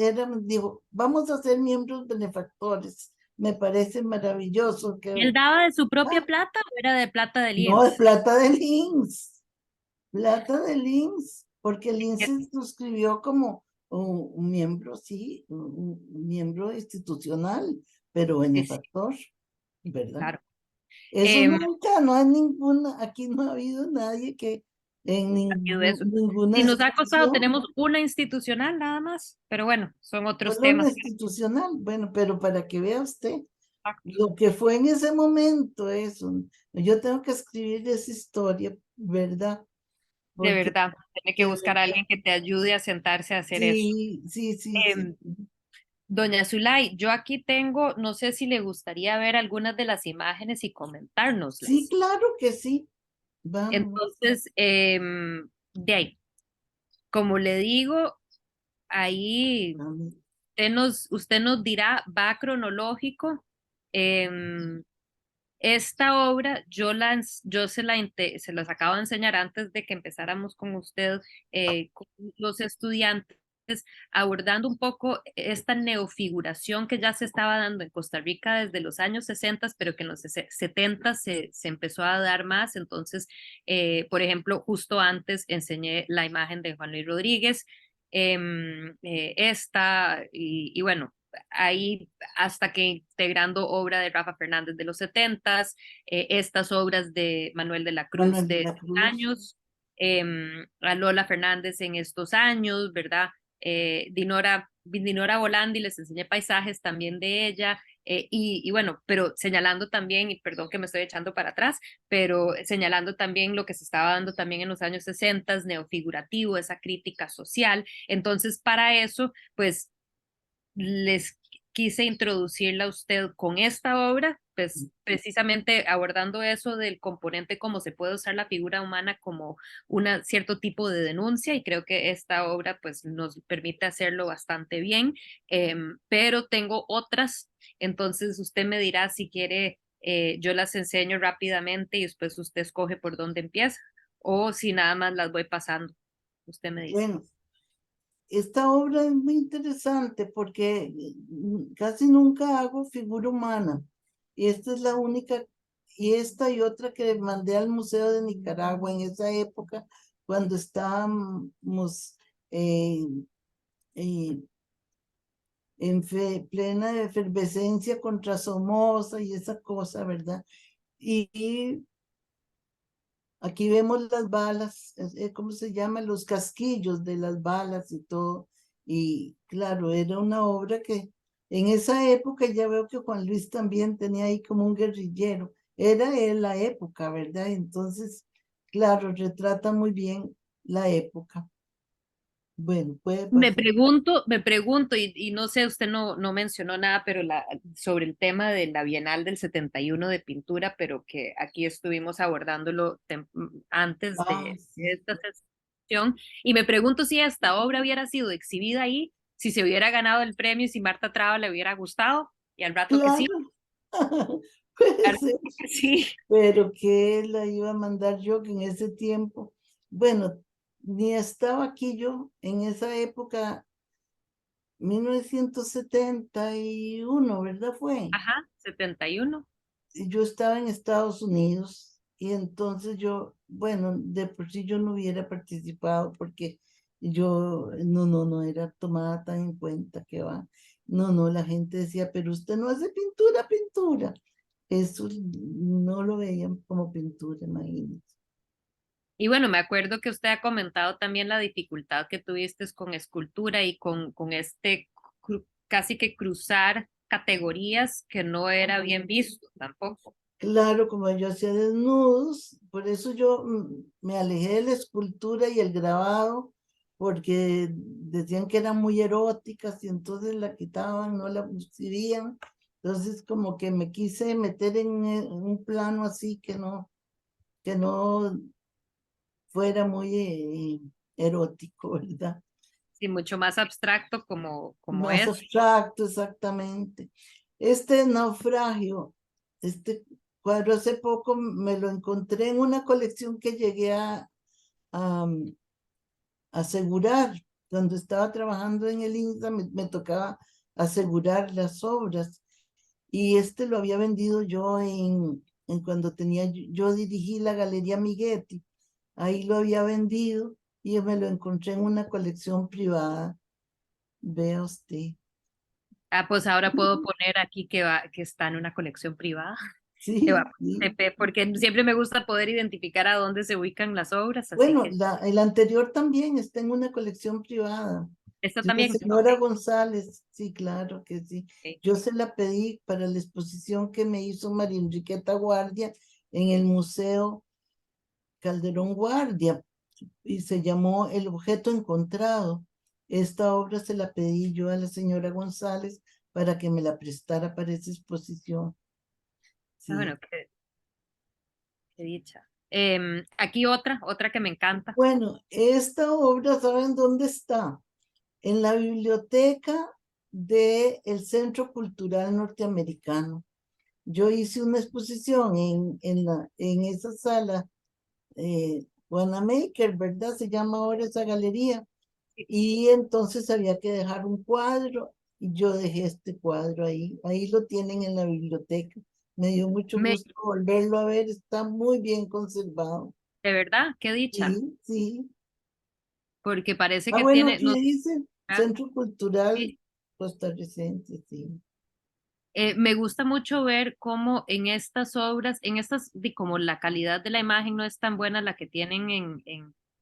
digo, vamos a ser miembros benefactores. Me parece maravilloso que, ¿Él daba de su propia ah, plata o era de plata del no, es IMSS? plata de Links, porque el INSS se suscribió como un miembro, sí, un miembro institucional, pero Sí, sí, benefactor, ¿verdad? claro. Eso nunca, no hay ninguna, aquí no ha habido nadie que en Eso. ninguna Si nos ha costado, institución, tenemos una institucional nada más, pero bueno, son otros solo una temas. institucional, bueno, pero para que vea usted Exacto. lo que fue en ese momento eso, yo tengo que escribir esa historia, ¿verdad? De Porque verdad, tiene que de buscar a verdad, alguien que te ayude a sentarse a hacer eso. sí. Em, Doña Zulay, yo aquí tengo, no sé si le gustaría ver algunas de las imágenes y Sí, comentárnoslas. claro que sí. Vamos. Entonces, de ahí, como le digo, ahí Vamos. usted nos dirá, va cronológico. Esta obra yo se las acabo de enseñar antes de que empezáramos con usted, con los estudiantes, abordando un poco esta neofiguración que ya se estaba dando en Costa Rica desde los años 60, pero que en los 70 se empezó a dar más. Entonces, por ejemplo, justo antes enseñé la imagen de Juan Luis Rodríguez, esta, y bueno, ahí hasta que integrando obra de Rafa Fernández de los 70s, estas obras de Manuel de la Cruz Manuel de de la estos Cruz. años, a Lola Fernández en estos años, ¿verdad? Dinora Volandi, les enseñé paisajes también de ella, y bueno, pero señalando también, y perdón que me estoy echando para atrás, pero señalando también lo que se estaba dando también en los años 60, neofigurativo, esa crítica social. Entonces, para eso, pues les quise introducirla a usted con esta obra, pues precisamente abordando eso del componente, cómo se puede usar la figura humana como un cierto tipo de denuncia, y creo que esta obra pues nos permite hacerlo bastante bien, pero tengo otras, entonces usted me dirá si quiere, yo las enseño rápidamente y después usted escoge por dónde empieza, o si nada más las voy pasando, usted me dice. Bueno, esta obra es muy interesante porque casi nunca hago figura humana. Y esta es la única, y esta y otra que mandé al Museo de Nicaragua en esa época, cuando estábamos eh, eh, en plena efervescencia contra Somoza y esa cosa, ¿verdad? Y aquí vemos las balas, ¿cómo se llama? Los casquillos de las balas y todo. Y claro, era una obra que en esa época ya veo que Juan Luis también tenía ahí como un guerrillero. Era en la época, ¿verdad? Entonces, claro, retrata muy bien la época. Bueno, puede pasar. Me pregunto, y no sé, usted no mencionó nada, pero sobre el tema de la Bienal del 71 de pintura, pero que aquí estuvimos abordándolo antes Ah, de sí. esta sesión, y me pregunto si esta obra hubiera sido exhibida ahí, si se hubiera ganado el premio y si Marta Traba le hubiera gustado, y al rato que sí, Claro, puede al ser, rato que sí. pero que la iba a mandar yo, que en ese tiempo, bueno, ni estaba aquí yo, en esa época, 1971, ¿verdad fue? Ajá, 71. Yo estaba en Estados Unidos y entonces yo, bueno, de por sí yo no hubiera participado porque yo no era tomada tan en cuenta que va. No, la gente decía, pero usted no hace pintura, pintura. Eso no lo veían como pintura, imagínense. Y bueno, me acuerdo que usted ha comentado también la dificultad que tuviste con escultura y con este casi que cruzar categorías que no era bien visto tampoco. Claro, como yo hacía desnudos, por eso yo me alejé de la escultura y el grabado, porque decían que eran muy eróticas y entonces la quitaban, no la exhibían. Entonces como que me quise meter en un plano así que no fuera muy erótico, ¿verdad? Sí, mucho más abstracto como Más es. abstracto, exactamente. Este naufragio, este cuadro hace poco me lo encontré en una colección que llegué a asegurar. Cuando estaba trabajando en el INSA me tocaba asegurar las obras. Y este lo había vendido yo en cuando tenía, yo dirigí la Galería Miguetti. Ahí lo había vendido y me lo encontré en una colección privada. Vea usted. Ah, pues ahora puedo poner aquí que está en una colección privada, que va Sí, por sí. CP, porque siempre me gusta poder identificar a dónde se ubican las obras, así Bueno, que el anterior también está en una colección privada. esta De la también. Ok, señora González, sí, claro que sí. ok. Yo se la pedí para la exposición que me hizo María Enriqueta Guardia en el Museo Calderón Guardia y se llamó El objeto encontrado. Esta obra se la pedí yo a la señora González para que me la prestara para esa exposición. Ah, Sí. bueno, qué dicha. Aquí otra que me encanta. Bueno, esta obra, ¿saben dónde está? En la biblioteca del Centro Cultural Norteamericano. Yo hice una exposición en esa sala, Wanamaker, ¿verdad? Se llama ahora esa galería. Y entonces había que dejar un cuadro y yo dejé este cuadro ahí. Ahí lo tienen en la biblioteca. Me dio mucho Me, gusto volverlo a ver. Está muy bien conservado. de verdad, qué dicha, Sí, sí. porque parece Ah, que bueno, tiene, aquí no, dice ah, Centro Cultural sí. Costarricense, sí. Me gusta mucho ver cómo en estas obras, como la calidad de la imagen no es tan buena la que tienen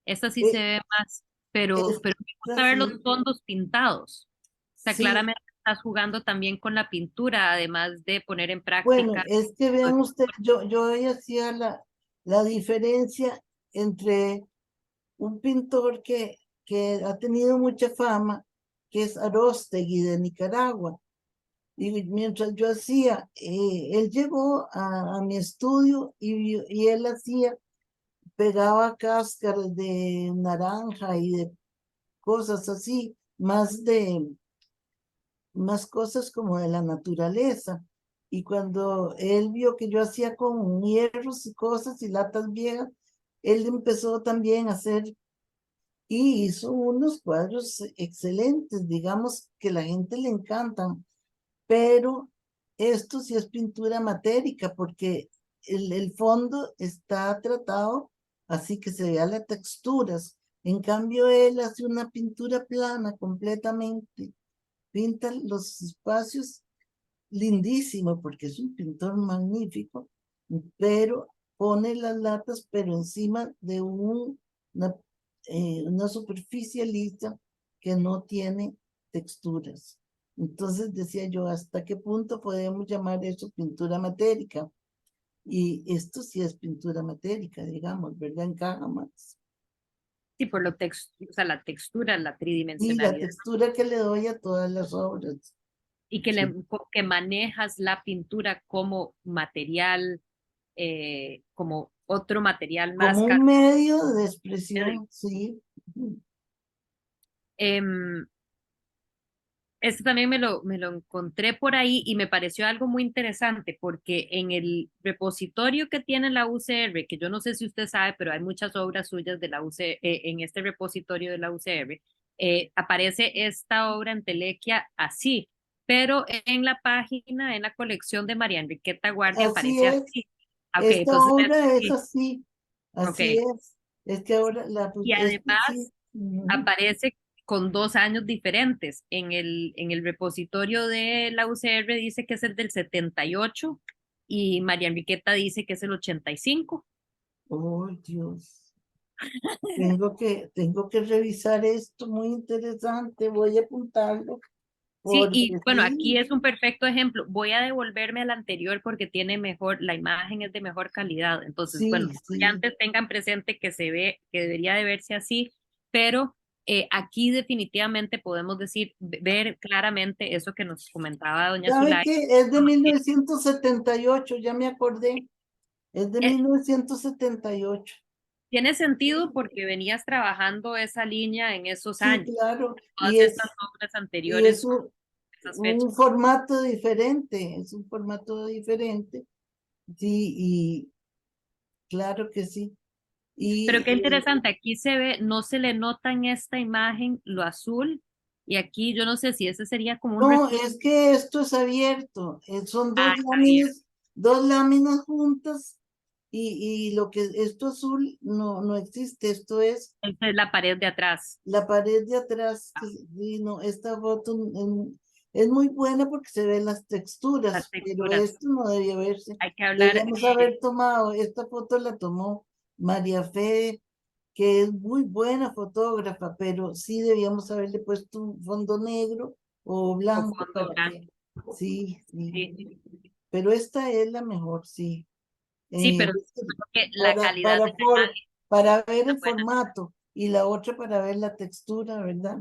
esta sí se Eh, ve más, es pero me gusta ver los así. fondos pintados. O sea, Sí, claramente estás jugando también con la pintura, además de poner en bueno, práctica. es que vean ustedes, yo ahí hacía la diferencia entre un pintor que ha tenido mucha fama, que es Aróstegui de Nicaragua. Y mientras yo hacía, él llegó a mi estudio y él hacía, pegaba cáscaras de naranja y de cosas así, más cosas como de la naturaleza. Y cuando él vio que yo hacía con hierros y cosas y latas viejas, él empezó también a hacer y hizo unos cuadros excelentes, digamos que la gente le encantan, pero esto sí es pintura matérica porque el fondo está tratado así que se vea las texturas. En cambio, él hace una pintura plana completamente, pinta los espacios lindísimo porque es un pintor magnífico, pero pone las latas pero encima de una superficie lisa que no tiene texturas. Entonces decía yo, ¿hasta qué punto podemos llamar eso pintura matérica? Y esto sí es pintura matérica, digamos, ¿verdad? Encaja más. Sí, por o sea, la textura, la Y la tridimensionalidad, textura que le doy a todas las obras. y Sí. que manejas la pintura como material, como otro material más Como caro. un medio de expresión, sí. Em, Este también me lo encontré por ahí y me pareció algo muy interesante porque en el repositorio que tiene la UCR, que yo no sé si usted sabe, pero hay muchas obras suyas de la UCR, en este repositorio de la UCR, aparece esta obra en telequia así, pero en la página, en la colección de María Enriqueta Guardia Así aparece es, así. Ok, esta entonces es obra es así. así, Ok. así es. Es que ahora Y es que además sí. Ujú. aparece con 2 años diferentes. En el repositorio de la UCR dice que es el del 78 y María Enriqueta dice que es el 85. Oh, Dios. Tengo que revisar esto, muy interesante. Voy a apuntarlo, Sí, porque y bueno, aquí sí, es un perfecto ejemplo. Voy a devolverme al anterior porque tiene mejor, la imagen es de mejor calidad. Entonces, bueno, sí, sí. estudiantes tengan presente que se ve, que debería de verse así, pero aquí definitivamente podemos decir, ver claramente eso que nos comentaba doña ¿Sabe Zulay. qué? Es de 1978, ya me acordé. Es de Eh, 1978. Tiene sentido porque venías trabajando esa línea en esos Sí, años, claro. todas estas obras Y es anteriores, esas fechas. un formato diferente, es un formato diferente. Sí, y claro que sí. Pero qué Y interesante, aquí se ve, no se le nota en esta imagen lo azul, y aquí yo no sé si ese sería como un no, reflejo. es que esto es abierto, son Ah, está bien. dos láminas juntas y lo que esto azul no existe, esto es Esta es la pared de atrás, la pared de atrás, que sí, no, esta foto es muy buena porque se ven las las texturas, pero texturas. esto no debía verse. Hay que hablar, Deberíamos haber tomado, esta foto la tomó María Fe, que es muy buena fotógrafa, pero sí debíamos haberle puesto un fondo negro o o blanco fondo para que, blanco. sí, sí, Sí, pero esta es la mejor, sí. sí, pero Es que creo que la para, calidad para, de la for- imagen para ver está el buena. formato y la otra para ver la textura, ¿verdad?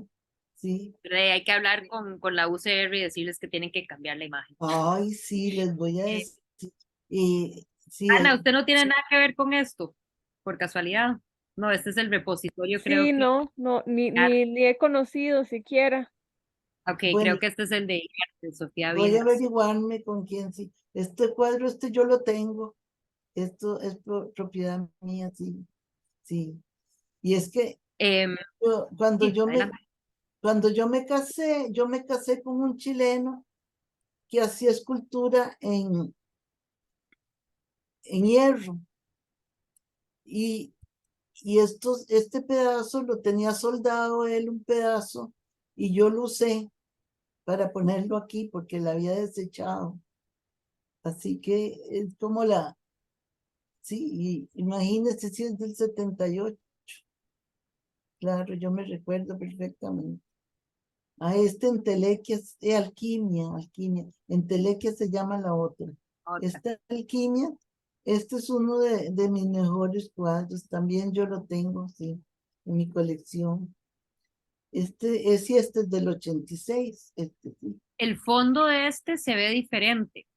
Sí. Pero hay que hablar con la UCR y decirles que tienen que cambiar la imagen. Ay, sí, les voy a Eh, decir. Y sí, Ana, usted no tiene nada que ver con esto, por casualidad. No, este es el repositorio, creo Sí, que. no, no, ni he conocido siquiera. Ok, bueno, creo que este es el de Sofía voy a Vienes. averiguarme con quién sí. Este cuadro, yo lo tengo. Esto es propiedad mía, sí, sí. Y es que Em, yo, sí, adelante. cuando yo me casé con un chileno que hacía escultura en hierro. Y, este pedazo lo tenía soldado él, un pedazo, y yo lo usé para ponerlo aquí porque la había desechado. Así que es como sí, y imagínese si es del 78. Claro, yo me recuerdo perfectamente. A este entelequia es alquimia. Entelequia se llama la otra. Otra. Esta alquimia, este es uno de mis mejores cuadros. También yo lo tengo, sí, en mi colección. Sí, este es del 86. Sí. El fondo de este se ve diferente.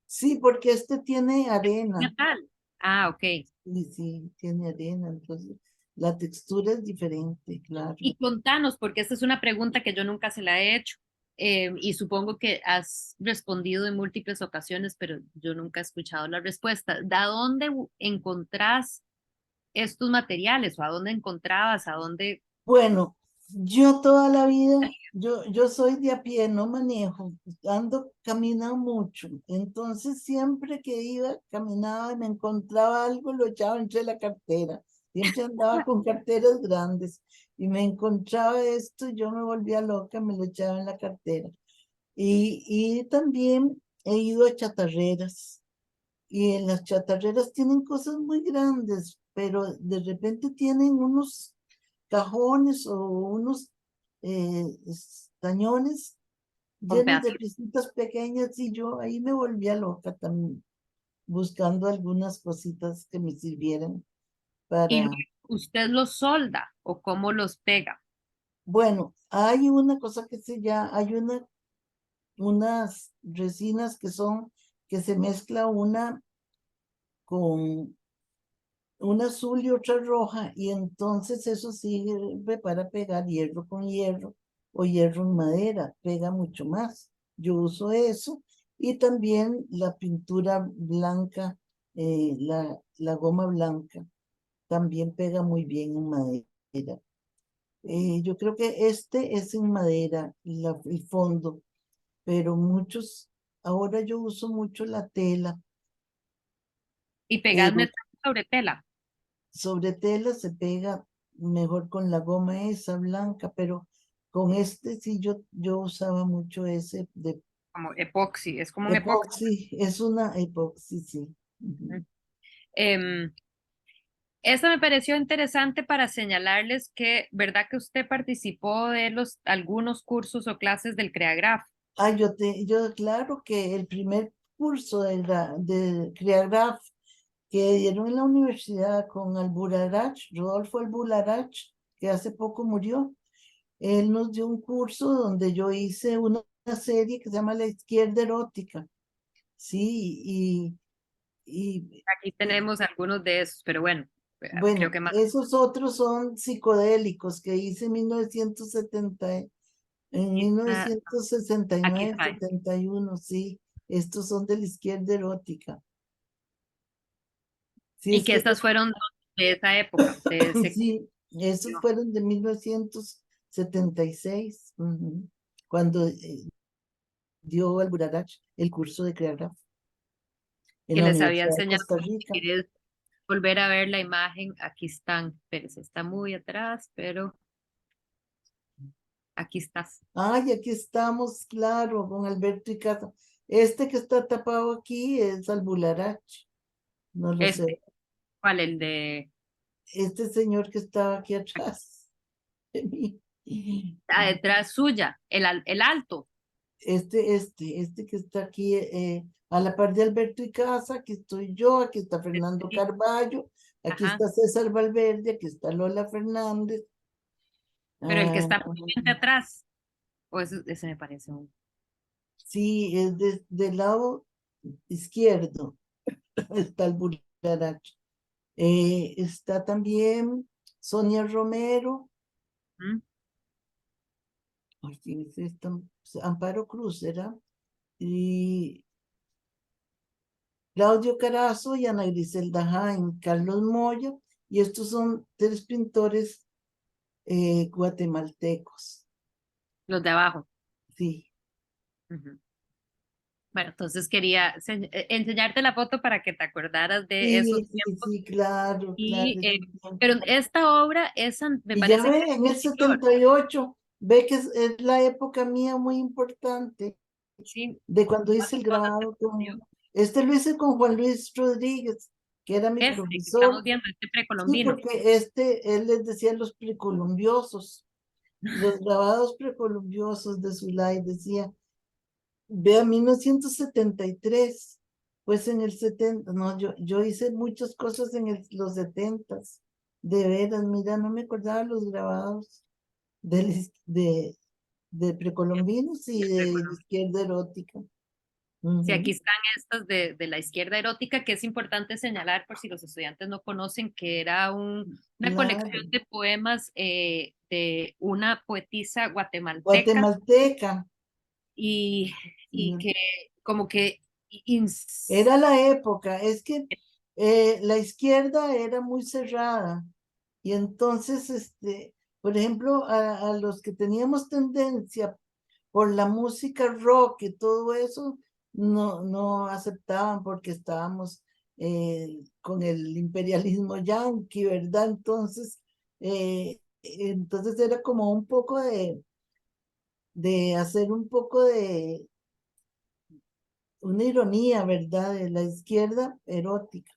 Sí, porque este tiene ¿Qué arena. tal? Ah, ok. Sí, sí, tiene arena. Entonces, la textura es diferente, claro. Y contanos, porque esta es una pregunta que yo nunca se la he hecho, y supongo que has respondido en múltiples ocasiones, pero yo nunca he escuchado la respuesta. ¿De dónde encontrás estos materiales o a dónde encontrabas, a dónde? Bueno, yo toda la vida, yo soy de a pie, no manejo, camino mucho. Entonces, siempre que iba, caminaba y me encontraba algo, lo echaba entre la cartera. Siempre andaba con carteras grandes y me encontraba esto, yo me volvía loca, me lo echaba en la cartera. Y también he ido a chatarreras. Y en las chatarreras tienen cosas muy grandes, pero de repente tienen unos cajones o unos cañones Con llenos de pedacitos. piecitas pequeñas y yo ahí me volvía loca también, buscando algunas cositas que me sirvieran Y luego para... usted los solda o cómo los pega. Bueno, hay una cosa hay unas resinas que se mezcla una con una azul y otra roja, y entonces eso sirve para pegar hierro con hierro, o hierro en madera, pega mucho más. Yo uso eso y también la pintura blanca, la goma blanca, también pega muy bien en madera. Yo creo que este es en madera, el fondo, pero muchos, ahora yo uso mucho la tela. Y pegas Pero metal sobre tela. sobre tela se pega mejor con la goma esa blanca, pero con este sí yo usaba mucho ese de Como epoxi, es como un epoxi. epoxi, es una epoxi, sí. Ujú. Em, Esta me pareció interesante para señalarles que, ¿verdad que usted participó de algunos cursos o clases del CreaGraph? Ah, yo claro que el primer curso de CreaGraph que dieron en la universidad con Albularach, Rodolfo Albularach, que hace poco murió, él nos dio un curso donde yo hice una serie que se llama La Izquierda Erótica. Sí, y Aquí tenemos algunos de esos, pero bueno, creo bueno, que más. esos otros son psicodélicos que hice en 1970, en Aquí 1969, está. 71, sí. Estos son de la izquierda erótica. Sí, Y es que que estas fueron de esa época, de ese. sí, esos fueron de 1976, ujú, cuando dio Alburarach el curso de Creagraph en Que la les había Universidad de enseñado. Costa Si Rica. quieres volver a ver la imagen, aquí están. Pero se está muy atrás, pero aquí estás. Ay, aquí estamos, claro, con Alberto y Casa. Este que está tapado aquí es Albularach, no lo sé. Este, ¿cuál? El de Este señor que estaba aquí atrás de mí. detrás suya, el alto. Este que está aquí a la par de Alberto y Casa, aquí estoy yo, aquí está Fernando Sí, Carballo, aquí ajá. está César Valverde, aquí está Lola Fernández. Pero el que Ah, está muy atrás, o ese me parece un. sí, es del lado izquierdo, está Albularach. Está también Sonia Romero. ¿Mm? Ay, ¿quién es esta? Amparo Cruz, ¿era? Y Claudio Carazo y Ana Griselda Jaime, Carlos Moya, y estos son tres pintores guatemaltecos. Los de abajo. Sí, Ujú. Bueno, entonces quería enseñarte la foto para que te acordaras de esos sí, sí, tiempos. sí, claro, claro. Y, pero esta obra, me Y ya parece que ve, en el es anterior. 78 ve que es la época mía muy importante Sí, de cuando hice el cuando se grabado estudió. con, este lo hice con Juan Luis Rodríguez, que era mi Que estamos profesor. viendo, este Sí, precolombino. porque él les decía los precolumbiosos, los grabados precolumbiosos de Zulay, decía, vea 1973, pues en el 70, no, yo hice muchas cosas en los 70, de veras, mira, no me acordaba los grabados de precolombinos y de izquierda erótica. Sí, aquí Ujú. están estas de la izquierda erótica, que es importante señalar por si los estudiantes no conocen, que era una Claro, colección de poemas de una poetisa guatemalteca guatemalteca. y, y Mm. que como que Era la época, es que la izquierda era muy cerrada y entonces, por ejemplo, a los que teníamos tendencia por la música rock y todo eso, no aceptaban porque estábamos con el imperialismo yanqui, ¿verdad? Entonces era como un poco de hacer un poco de una ironía, ¿verdad? De la izquierda erótica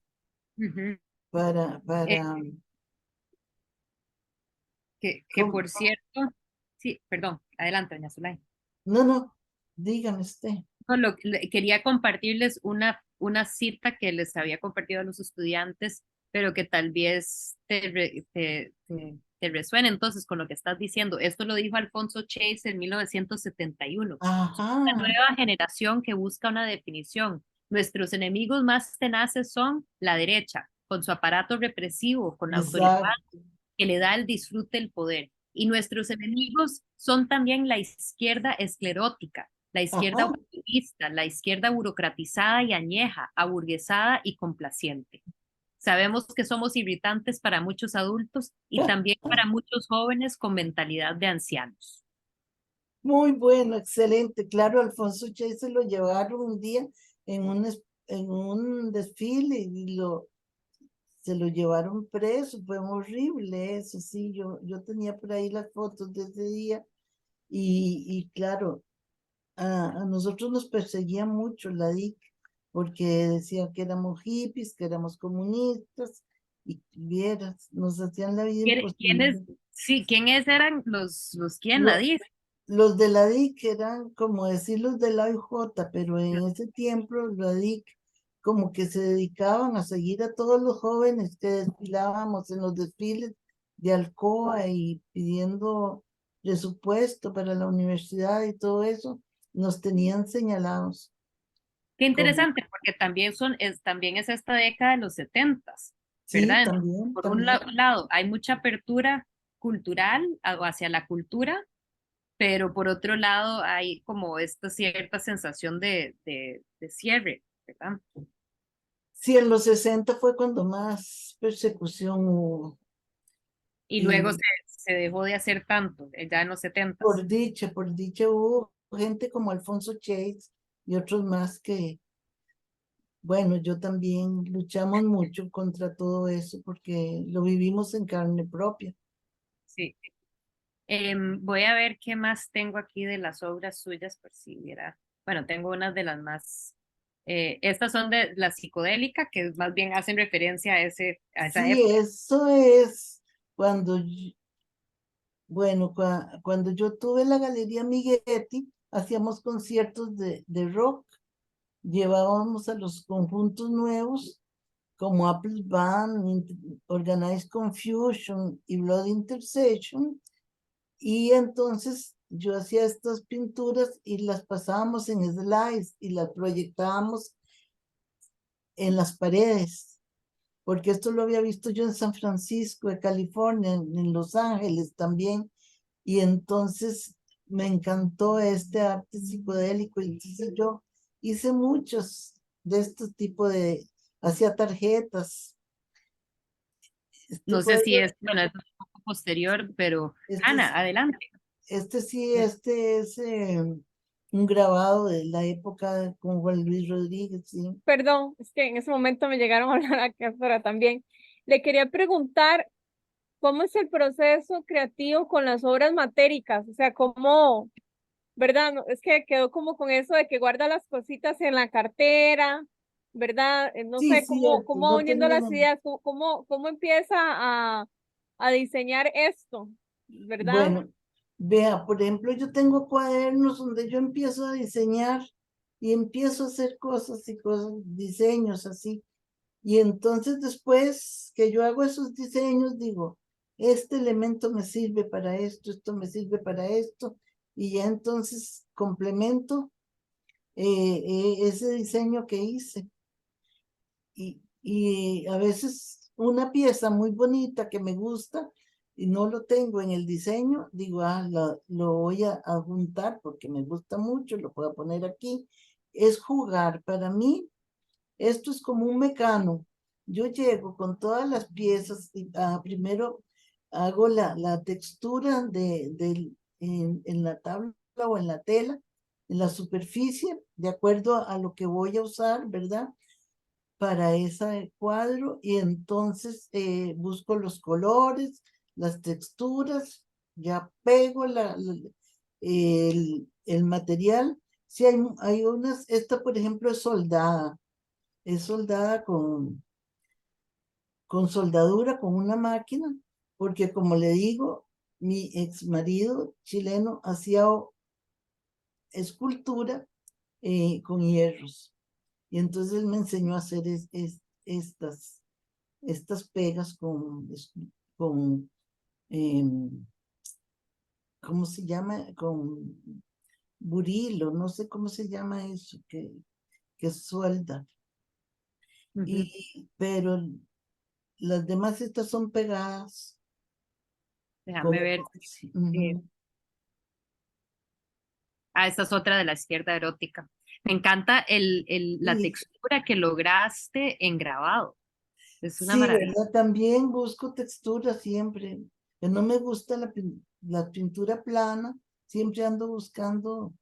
ujú, para, eh, para, que com- por cierto, sí, perdón, adelante, doña Zulay. no, dígame usted. No, quería compartirles una cita que les había compartido a los estudiantes, pero que tal vez te resuene entonces con lo que estás diciendo. Esto lo dijo Alfonso Chase en 1971. La Ajá, nueva generación que busca una definición. Nuestros enemigos más tenaces son la derecha, con su aparato represivo, con la autoridad exacto. que le da el disfrute del poder. Y nuestros enemigos son también la izquierda esclerótica, la izquierda Ajá. oportunista, la izquierda burocratizada y añeja, aburguesada y complaciente. Sabemos que somos irritantes para muchos adultos y también para muchos jóvenes con mentalidad de ancianos. Muy bueno, excelente. Claro, Alfonso Che se lo llevaron un día en un desfile y se lo llevaron preso. Fue horrible eso, sí. Yo tenía por ahí las fotos de ese día y claro, a nosotros nos perseguía mucho la DIC porque decían que éramos hippies, que éramos comunistas y vieras, nos hacían la vida ¿Quiénes, imposible. sí, quiénes eran quién la Lo- dice? Los de la DIC eran como decir los de la OIJ, pero en ese tiempo la DIC como que se dedicaban a seguir a todos los jóvenes que desfilábamos en los desfiles de Alcoa y pidiendo presupuesto para la universidad y todo eso, nos tenían señalados Qué como, interesante, porque también es esta década de los setentas, sí, ¿verdad? Entonces, también, por un también. lado, hay mucha apertura cultural hacia la cultura, pero por otro lado hay como esta cierta sensación de cierre, ¿verdad? Sí, en los 60 fue cuando más persecución hubo. Y luego Y se dejó de hacer tanto, ya en los setentas. por dicha hubo gente como Alfonso Chase y otros más que, bueno, yo también luchamos mucho contra todo eso porque lo vivimos en carne propia. Sí. Voy a ver qué más tengo aquí de las obras suyas, por si hubiera. Bueno, tengo unas de las más. Estas son de la psicodélica, que más bien hacen referencia a esa Sí, época. eso es cuando, bueno, cuando yo tuve la Galería Miguetti, hacíamos conciertos de rock, llevábamos a los conjuntos nuevos como Apple Band, Organized Confusion y Blood Intercession. Y entonces yo hacía estas pinturas y las pasábamos en slides y las proyectábamos en las paredes, porque esto lo había visto yo en San Francisco de California, en Los Ángeles también. Y entonces me encantó este arte psicodélico y entonces yo hice muchos de estos tipos hacía tarjetas. Este No sé fue, si es, bueno, es un poco posterior, pero este, Ana, adelante. Este sí, este es un grabado de la época con Juan Luis Rodríguez, sí. Perdón, es que en ese momento me llegaron a hablar acá afuera también. Le quería preguntar cómo es el proceso creativo con las obras matéricas, o sea, cómo, ¿verdad? Es que quedó como con eso de que guarda las cositas en la cartera, ¿verdad? No Sí, sé cierto, cómo no uniendo las teníamos. ideas, cómo empieza a diseñar esto, ¿verdad? Bueno, vea, por ejemplo, yo tengo cuadernos donde yo empiezo a diseñar y empiezo a hacer cosas y cosas, diseños así. Y entonces después que yo hago esos diseños, digo, este elemento me sirve para esto me sirve para esto, y ya entonces complemento ese diseño que hice. Y a veces una pieza muy bonita que me gusta y no lo tengo en el diseño, digo, lo voy a juntar porque me gusta mucho, lo puedo poner aquí. Es jugar. Para mí, esto es como un mecano. Yo llego con todas las piezas y primero hago la textura en la tabla o en la tela, en la superficie, de acuerdo a lo que voy a usar, ¿verdad? Para ese cuadro y entonces busco los colores, las texturas, ya pego el material. Si hay unas, esta por ejemplo es soldada con soldadura, con una máquina, porque como le digo, mi ex marido chileno hacía escultura con hierros. Y entonces él me enseñó a hacer estas pegas con ¿cómo se llama? Con burilo, no sé cómo se llama eso, que suelda. Ujú. Pero las demás estas son pegadas Déjame ver. Sí, eh, ujú. esta es otra de la izquierda erótica. Me encanta la Sí, textura que lograste en grabado. Es una sí, maravilla. ¿verdad? También busco textura siempre. Que no me gusta la pintura plana, siempre ando buscando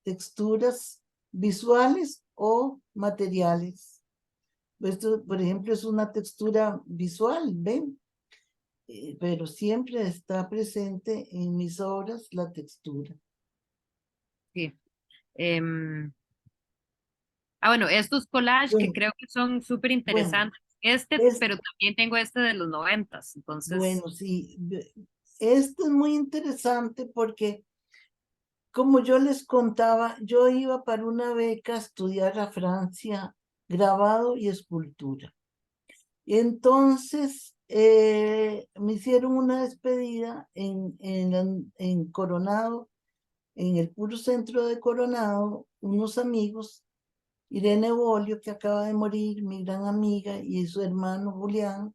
texturas visuales o materiales. Esto, por ejemplo, es una textura visual, ¿ven? Pero siempre está presente en mis obras la textura. Sí. Em, bueno, estos collages que Bueno, creo que son súper bueno, interesantes. es, Pero también tengo este de los 90, entonces, bueno, sí, esto es muy interesante porque, como yo les contaba, yo iba para una beca a estudiar a Francia grabado y escultura. Entonces, me hicieron una despedida en Coronado, en el puro centro de Coronado, unos amigos, Irene Bolio, que acaba de morir, mi gran amiga, y su hermano Julián,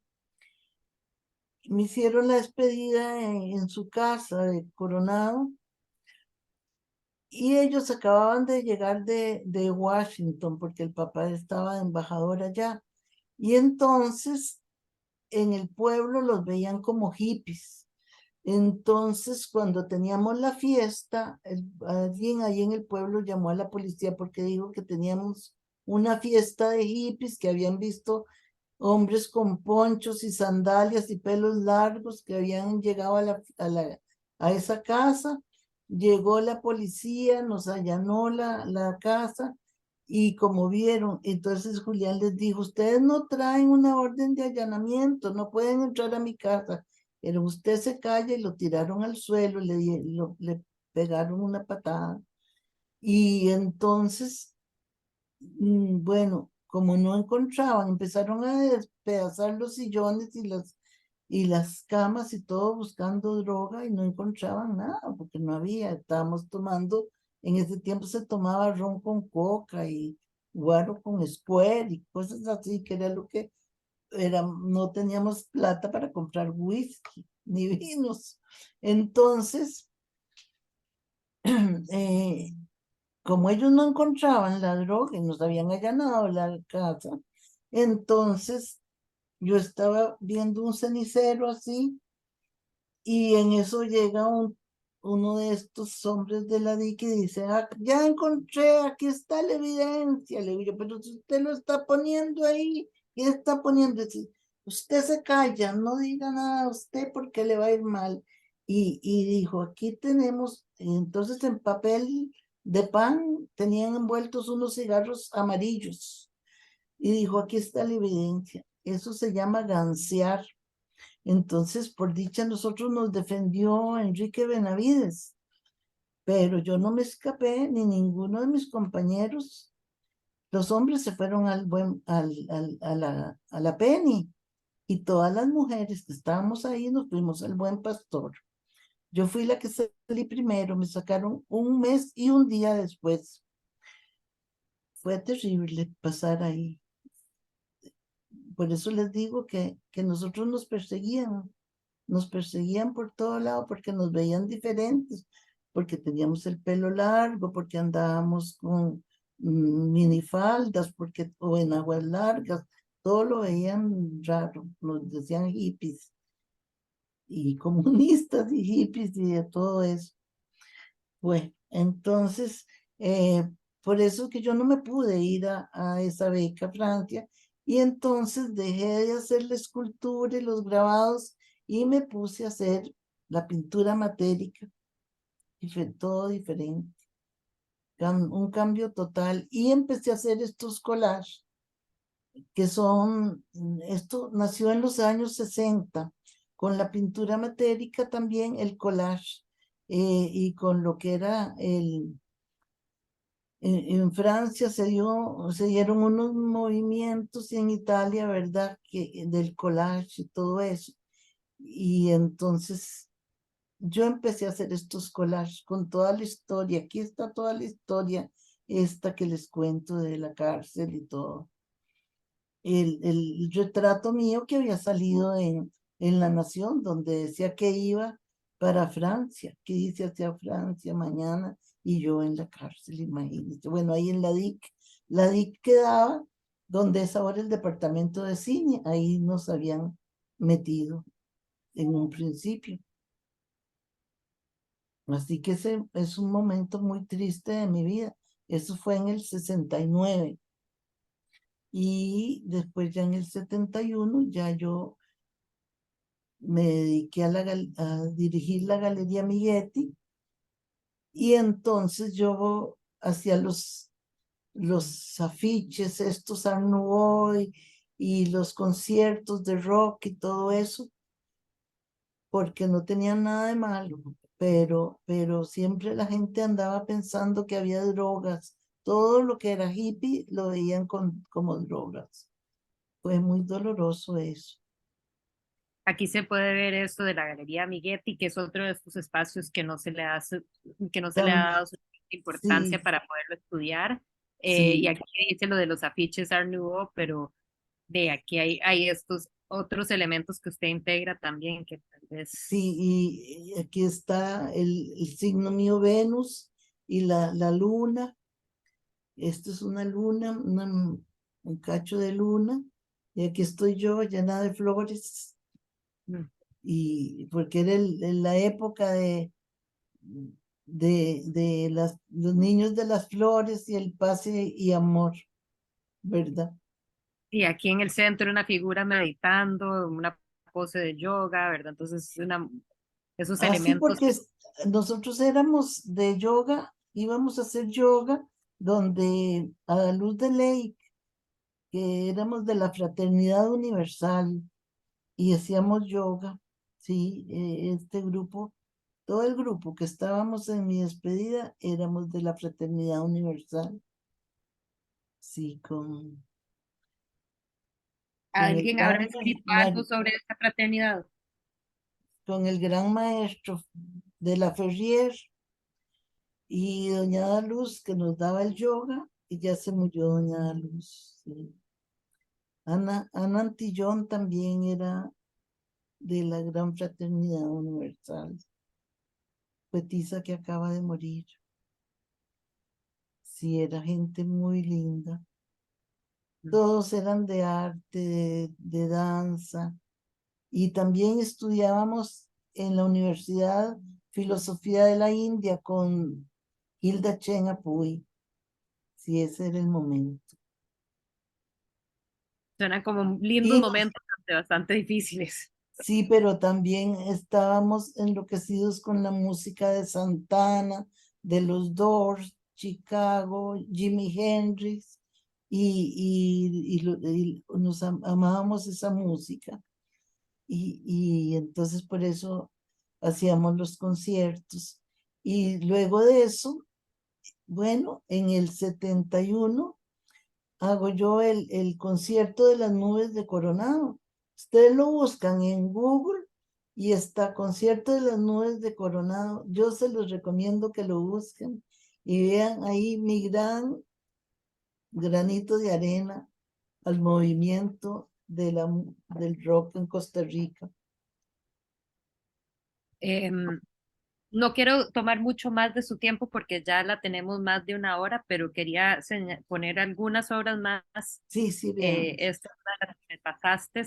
me hicieron la despedida en su casa de Coronado, y ellos acababan de llegar de Washington, porque el papá estaba de embajador allá. Y entonces en el pueblo los veían como hippies. Entonces, cuando teníamos la fiesta, alguien ahí en el pueblo llamó a la policía porque dijo que teníamos una fiesta de hippies, que habían visto hombres con ponchos y sandalias y pelos largos que habían llegado a esa casa. Llegó la policía, nos allanó la casa y como vieron, entonces Julián les dijo, ustedes no traen una orden de allanamiento, no pueden entrar a mi casa. Pero usted se calla y lo tiraron al suelo, le pegaron una patada. Y entonces, bueno, como no encontraban, empezaron a despedazar los sillones y las camas y todo buscando droga y no encontraban nada porque no había. Estábamos tomando, en ese tiempo se tomaba ron con coca y guaro con Square y cosas así, que era lo que era, no teníamos plata para comprar whisky ni vinos. Entonces, eh, como ellos no encontraban la droga y nos habían allanado la casa, entonces yo estaba viendo un cenicero así y en eso llega uno de estos hombres de la DIC y dice, "Ah, ya encontré, aquí está la evidencia". Le digo yo, pero si usted lo está poniendo ahí, ¿qué está poniendo? Dice, usted se calla, no diga nada a usted porque le va a ir mal. Y dijo, aquí tenemos, y entonces en papel de pan tenían envueltos unos cigarros amarillos. Y dijo, aquí está la evidencia. Eso se llama gansear. Entonces, por dicha, nosotros nos defendió Enrique Benavides, pero yo no me escapé, ni ninguno de mis compañeros. Los hombres se fueron a la Penny y todas las mujeres que estábamos ahí nos fuimos al Buen Pastor. Yo fui la que salí primero, me sacaron un mes y un día después. Fue terrible pasar ahí. Por eso les digo que nosotros nos perseguían por todo lado porque nos veían diferentes, porque teníamos el pelo largo, porque andábamos con minifaldas, o en aguas largas, todo lo veían raro, nos decían hippies y comunistas y hippies y de todo eso. Bueno, entonces, por eso que yo no me pude ir a esa beca a Francia y entonces dejé de hacer la escultura y los grabados y me puse a hacer la pintura matérica y fue todo diferente, un cambio total y empecé a hacer estos collages que son, esto nació en los años 60 con la pintura matérica también el collage y con lo que era en Francia se dieron unos movimientos y en Italia, ¿verdad? Del collage y todo eso. Y entonces yo empecé a hacer estos collages con toda la historia. Aquí está toda la historia, esta que les cuento de la cárcel y todo. El retrato mío que había salido en La Nación, donde decía que iba para Francia, que dice hacia Francia mañana, y yo en la cárcel, imagínense. Bueno, ahí en la DIC quedaba donde es ahora el departamento de cine, ahí nos habían metido en un principio. Así que ese es un momento muy triste de mi vida. Eso fue en el 69. Y después ya en el 71 ya yo me dediqué a dirigir la Galería Migetti, y entonces yo hacía los afiches, estos Art Nouveau y los conciertos de rock y todo eso, porque no tenían nada de malo, pero siempre la gente andaba pensando que había drogas. Todo lo que era hippie lo veían como drogas. Fue muy doloroso eso. Aquí se puede ver esto de la Galería Migetti, que es otro de estos espacios que no se le que no se le ha También, dado suficiente importancia sí, para poderlo estudiar. Y sí, aquí dice lo de los afiches Art Nouveau, pero de aquí hay estos otros elementos que usted integra también, que tal sí, vez... y aquí está el signo mío Venus y la luna. Esto es una luna, un cacho de luna, y aquí estoy yo llena de flores, mm, y porque era la época de los niños de las flores y el pase y amor, ¿verdad? Y aquí en el centro una figura meditando, una pose de yoga, ¿verdad? Entonces, esos Así elementos. porque nosotros éramos de yoga, íbamos a hacer yoga donde a la luz de ley, que éramos de la Fraternidad Universal y hacíamos yoga, sí, este grupo, todo el grupo que estábamos en mi despedida éramos de la Fraternidad Universal, sí, con el ¿Alguien habrá gran, escrito algo sobre esta fraternidad? con el gran maestro de la Ferrier y doña Da Luz, que nos daba el yoga, y ya se murió doña Da Luz, sí. Ana Antillón también era de la gran Fraternidad Universal, poetisa que acaba de morir. Sí, era gente muy linda. Todos eran de arte, de danza, y también estudiábamos en la Universidad Filosofía de la India con Hilda Chen Apuy. Sí, ese era el momento. Suenan como lindos Y momentos bastante difíciles. sí, pero también estábamos enloquecidos con la música de Santana, de los Doors, Chicago, Jimi Hendrix, y nos amábamos esa música. Y entonces por eso hacíamos los conciertos. Y luego de eso, bueno, en el 71 hago yo el concierto de las nubes de Coronado. Ustedes lo buscan en Google y está concierto de las nubes de Coronado. Yo se los recomiendo que lo busquen y vean ahí mi granito de arena al movimiento del rock en Costa Rica. Em, no quiero tomar mucho más de su tiempo porque ya la tenemos más de una hora, pero quería poner algunas obras más. Sí, sí, veamos. Esta es una de las que me pasaste,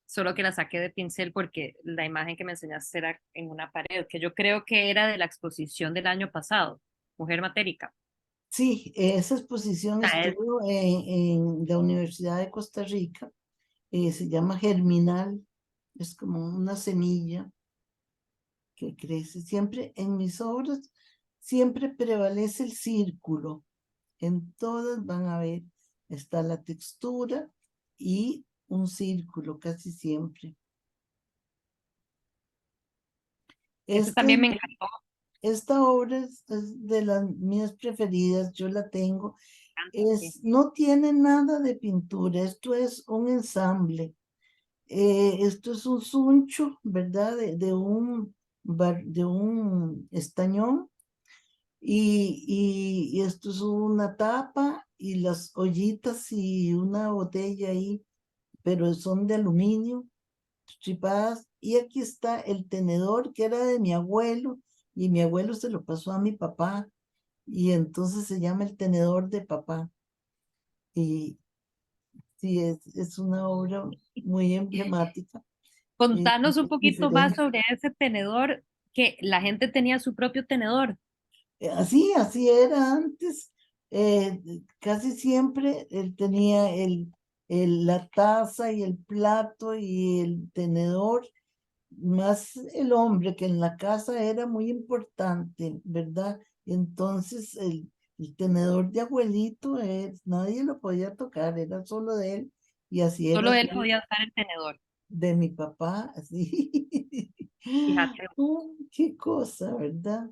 solo que la saqué de pincel porque la imagen que me enseñaste era en una pared, que yo creo que era de la exposición del año pasado, Mujer Matérica. Sí, esa exposición Ah, estuvo en la Universidad de Costa Rica. Se llama Germinal, es como una semilla que crece. Siempre en mis obras, siempre prevalece el círculo. En todas van a ver, está la textura y un círculo casi siempre. ese Este, también me encantó. esta obra es de las mías preferidas, yo la tengo. Sí. No tiene nada de pintura, esto es un ensamble. Esto es un suncho, ¿verdad? De un estañón, y esto es una tapa y las ollitas y una botella ahí, pero son de aluminio. tripadas. Y aquí está el tenedor que era de mi abuelo, y mi abuelo se lo pasó a mi papá, y entonces se llama el tenedor de papá. Y sí, es una obra muy emblemática. Contanos un poquito más Diferente. sobre ese tenedor, que la gente tenía su propio tenedor. Así era antes. Casi siempre él tenía la taza y el plato y el tenedor, más el hombre, que en la casa era muy importante, ¿verdad? Entonces el tenedor de abuelito, nadie lo podía tocar, era solo de él, y así era Solo él podía usar el tenedor. de mi papá, así. Fíjate. Qué cosa, ¿verdad?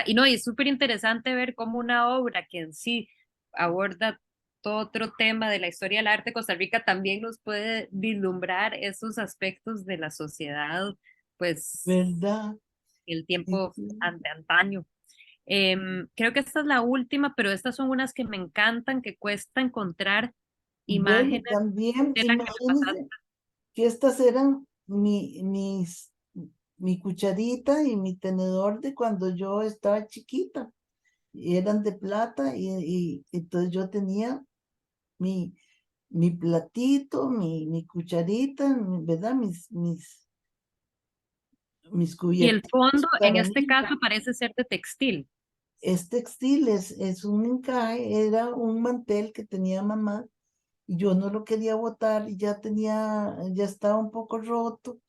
Y no, y es súper interesante ver cómo una obra que en sí aborda todo otro tema de la historia del arte de Costa Rica también nos puede vislumbrar esos aspectos de la sociedad, pues ¿Verdad? el Sí, tiempo sí. ante antaño. Creo que esta es la última, pero estas son unas que me encantan, que cuesta encontrar Bueno, imágenes también de la que me pasaste. imagínense que estas eran mi cucharita y mi tenedor de cuando yo estaba chiquita. Y eran de plata, y entonces yo tenía mi, mi platito, mi cucharita, ¿verdad? Mis Y el fondo, cubiertitos en para este mí. caso, parece ser de textil. Es textil, es un encaje, era un mantel que tenía mamá, y yo no lo quería botar, y ya estaba un poco roto,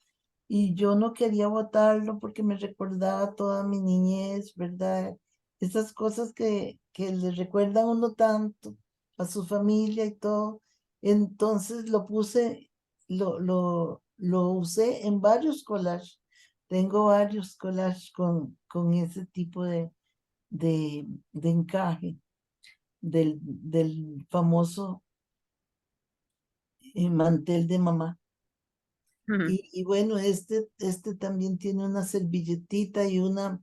y yo no quería botarlo porque me recordaba toda mi niñez, ¿verdad? Esas cosas que le recuerdan a uno tanto, a su familia y todo. Entonces lo usé en varios collages. Tengo varios collages con ese tipo de encaje del famoso mantel de mamá. Ujú. Y bueno, este también tiene una servilletita y una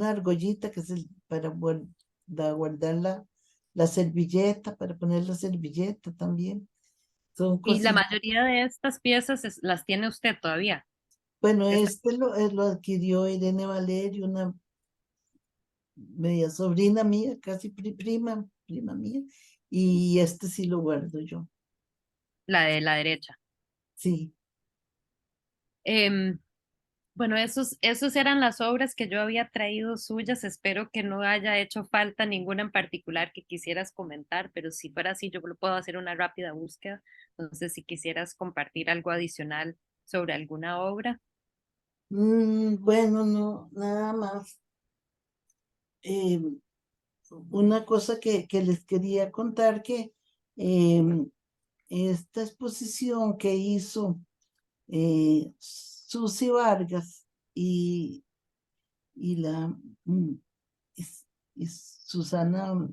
argollita que es para guardar la servilleta, para poner la servilleta también. Son Y la cositas. mayoría de estas piezas las tiene usted todavía. Bueno, Esta- lo adquirió Irene Valerio, una media sobrina mía, casi prima mía, y este sí lo guardo yo. la de la derecha. Sí. Em, bueno, esos eran las obras que yo había traído suyas. Espero que no haya hecho falta ninguna en particular que quisieras comentar, pero si fuera así, yo puedo hacer una rápida búsqueda. Entonces, si quisieras compartir algo adicional sobre alguna obra. Bueno, no, nada más. Eh, una cosa que les quería contar, que esta exposición que hizo Susi Vargas y la mm, y Susana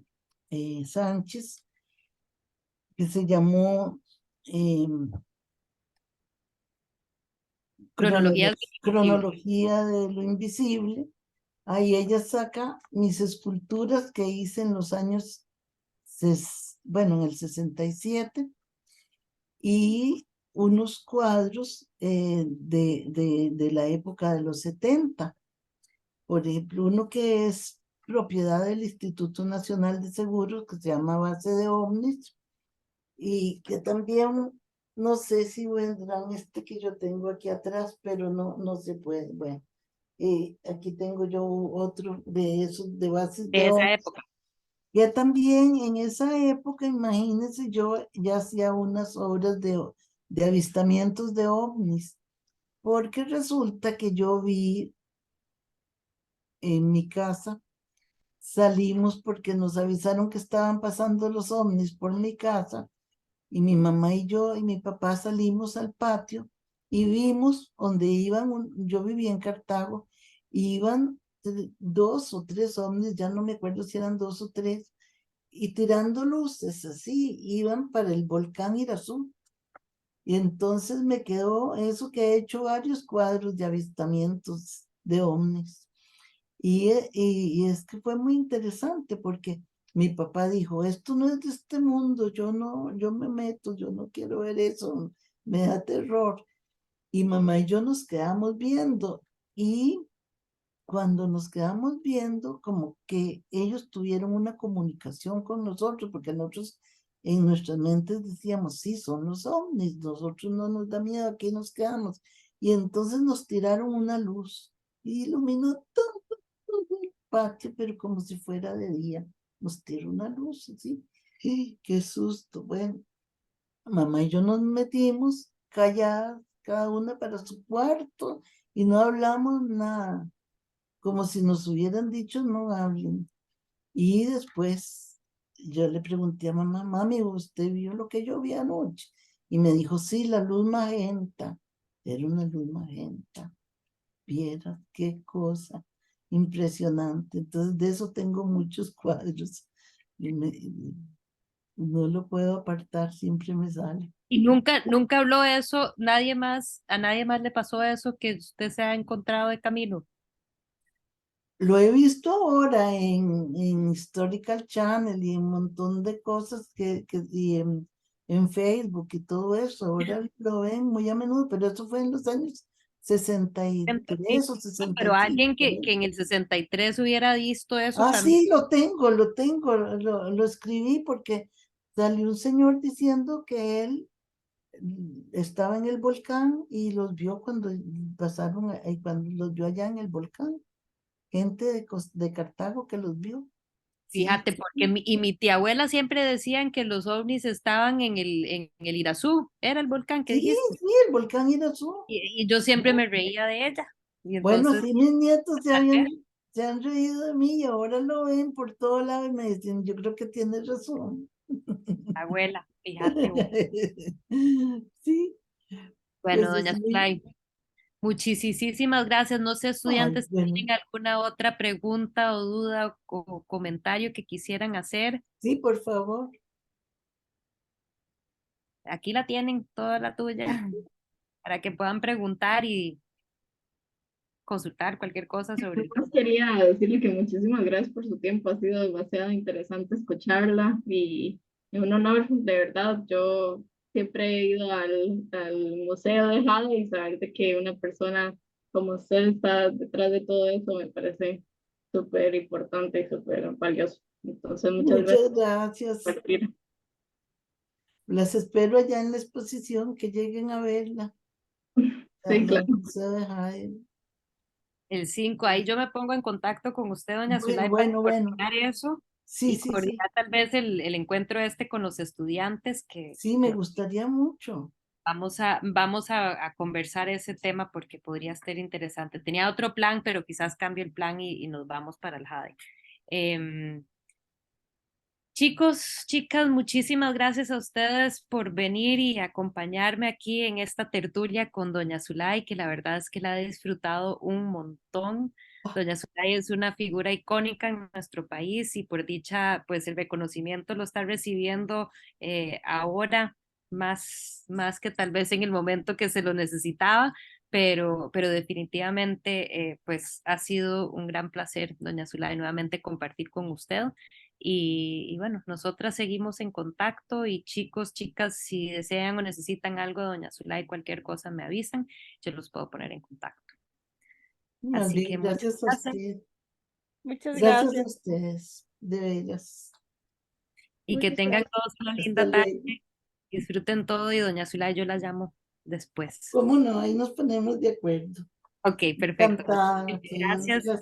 Sánchez, que se llamó eh, Cronologías del Invisible. Cronología de lo Invisible. Ahí ella saca mis esculturas que hice en los años, bueno, en el 67, y unos cuadros de la época de los 70. Por ejemplo, uno que es propiedad del Instituto Nacional de Seguros, que se llama Base de OVNIs, y que también, no sé si vendrán este que yo tengo aquí atrás, pero no se puede. Bueno, aquí tengo yo otro de esos de bases de De esa OVNIs. época. Ya también en esa época, imagínense, yo ya hacía unas obras de avistamientos de ovnis, porque resulta que yo vi en mi casa, salimos porque nos avisaron que estaban pasando los ovnis por mi casa, y mi mamá y yo y mi papá salimos al patio y vimos donde yo vivía en Cartago, y iban 2 o 3 ovnis, ya no me acuerdo si eran 2 o 3, y tirando luces así, iban para el volcán Irazú. Y entonces me quedó eso, que he hecho varios cuadros de avistamientos de ovnis. Y es que fue muy interesante porque mi papá dijo, esto no es de este mundo, yo me meto, yo no quiero ver eso, me da terror. Y mamá y yo nos quedamos viendo y cuando nos quedamos viendo, como que ellos tuvieron una comunicación con nosotros, porque nosotros en nuestras mentes decíamos, sí, son los ovnis, nosotros no nos da miedo, aquí nos quedamos. Y entonces nos tiraron una luz y iluminó todo el patio, pero como si fuera de día. Nos tiró una luz, así. ¡Y qué susto! Bueno, mamá y yo nos metimos calladas, cada una para su cuarto, y no hablamos nada, como si nos hubieran dicho no hablen. Y después yo le pregunté a mamá, mami, ¿usted vio lo que yo vi anoche? Y me dijo, sí, la luz magenta. Era una luz magenta. Vieras qué cosa impresionante. Entonces de eso tengo muchos cuadros. Y no lo puedo apartar, siempre me sale. Y nunca habló eso, a nadie más le pasó eso que usted se ha encontrado de camino. Lo he visto ahora en Historical Channel y en un montón de cosas y en Facebook y todo eso. Ahora lo ven muy a menudo, pero eso fue en los años 63 o Pero alguien 65. que en el 63 hubiera visto eso Ah, también. sí, lo escribí porque salió un señor diciendo que él estaba en el volcán y los vio cuando pasaron, cuando los vio allá en el volcán. Gente de Cartago que los vio. Sí, Fíjate, porque mi tía abuela siempre decían que los ovnis estaban en el Irazú, era el volcán que sí, dijiste. sí, el volcán Irazú. Y yo siempre me reía de ella. Y Bueno, entonces, así mis nietos tal vez, se han reído de mí y ahora lo ven por todo lado y me dicen, yo creo que tienes razón. abuela, fíjate. Sí, Bueno, pues doña es muy, Zulay, muchísimas gracias. No sé, ay, estudiantes, si bueno, tienen alguna otra pregunta o duda o comentario que quisieran hacer. sí, por favor. Aquí la tienen, toda la tuya, para que puedan preguntar y consultar cualquier cosa sobre el Pues tema. quería decirle que muchísimas gracias por su tiempo, ha sido demasiado interesante escucharla y un honor, de verdad. Yo siempre he ido al Museo de Jade y saber de que una persona como usted está detrás de todo eso me parece súper importante y súper valioso. Entonces, muchas gracias Muchas por gracias. compartir. Las espero allá en la exposición, que lleguen a verla. Sí, Al claro. Museo de Jaén. El 5 ahí yo me pongo en contacto con usted, doña Bueno, Zulay, para bueno, bueno. coordinar eso Sí, y sí, sí. coordinar tal vez el encuentro este con los estudiantes Sí, me que gustaría mucho. vamos a conversar ese tema porque podría ser interesante. Tenía otro plan, pero quizás cambie el plan y nos vamos para el JADE. Em, Chicos, chicas, muchísimas gracias a ustedes por venir y acompañarme aquí en esta tertulia con Doña Zulay, que la verdad es que la he disfrutado un montón. Doña Zulay es una figura icónica en nuestro país y por dicha, pues el reconocimiento lo está recibiendo ahora más que tal vez en el momento que se lo necesitaba, pero definitivamente pues ha sido un gran placer, Doña Zulay, nuevamente compartir con usted. Y bueno, nosotras seguimos en contacto y chicos, chicas, si desean o necesitan algo de Doña Zulay, cualquier cosa me avisan, yo los puedo poner en contacto. Más Así bien, que muchas gracias a gracias usted. Muchas Gracias a gracias. ustedes, de veras. y que Muchas tengan gracias. todos una Hasta linda tarde, luego. disfruten todo y Doña Zulay yo la llamo después. ¿Cómo no? Ahí nos ponemos de acuerdo. Ok, perfecto. Encantada. Sí, Gracias. gracias.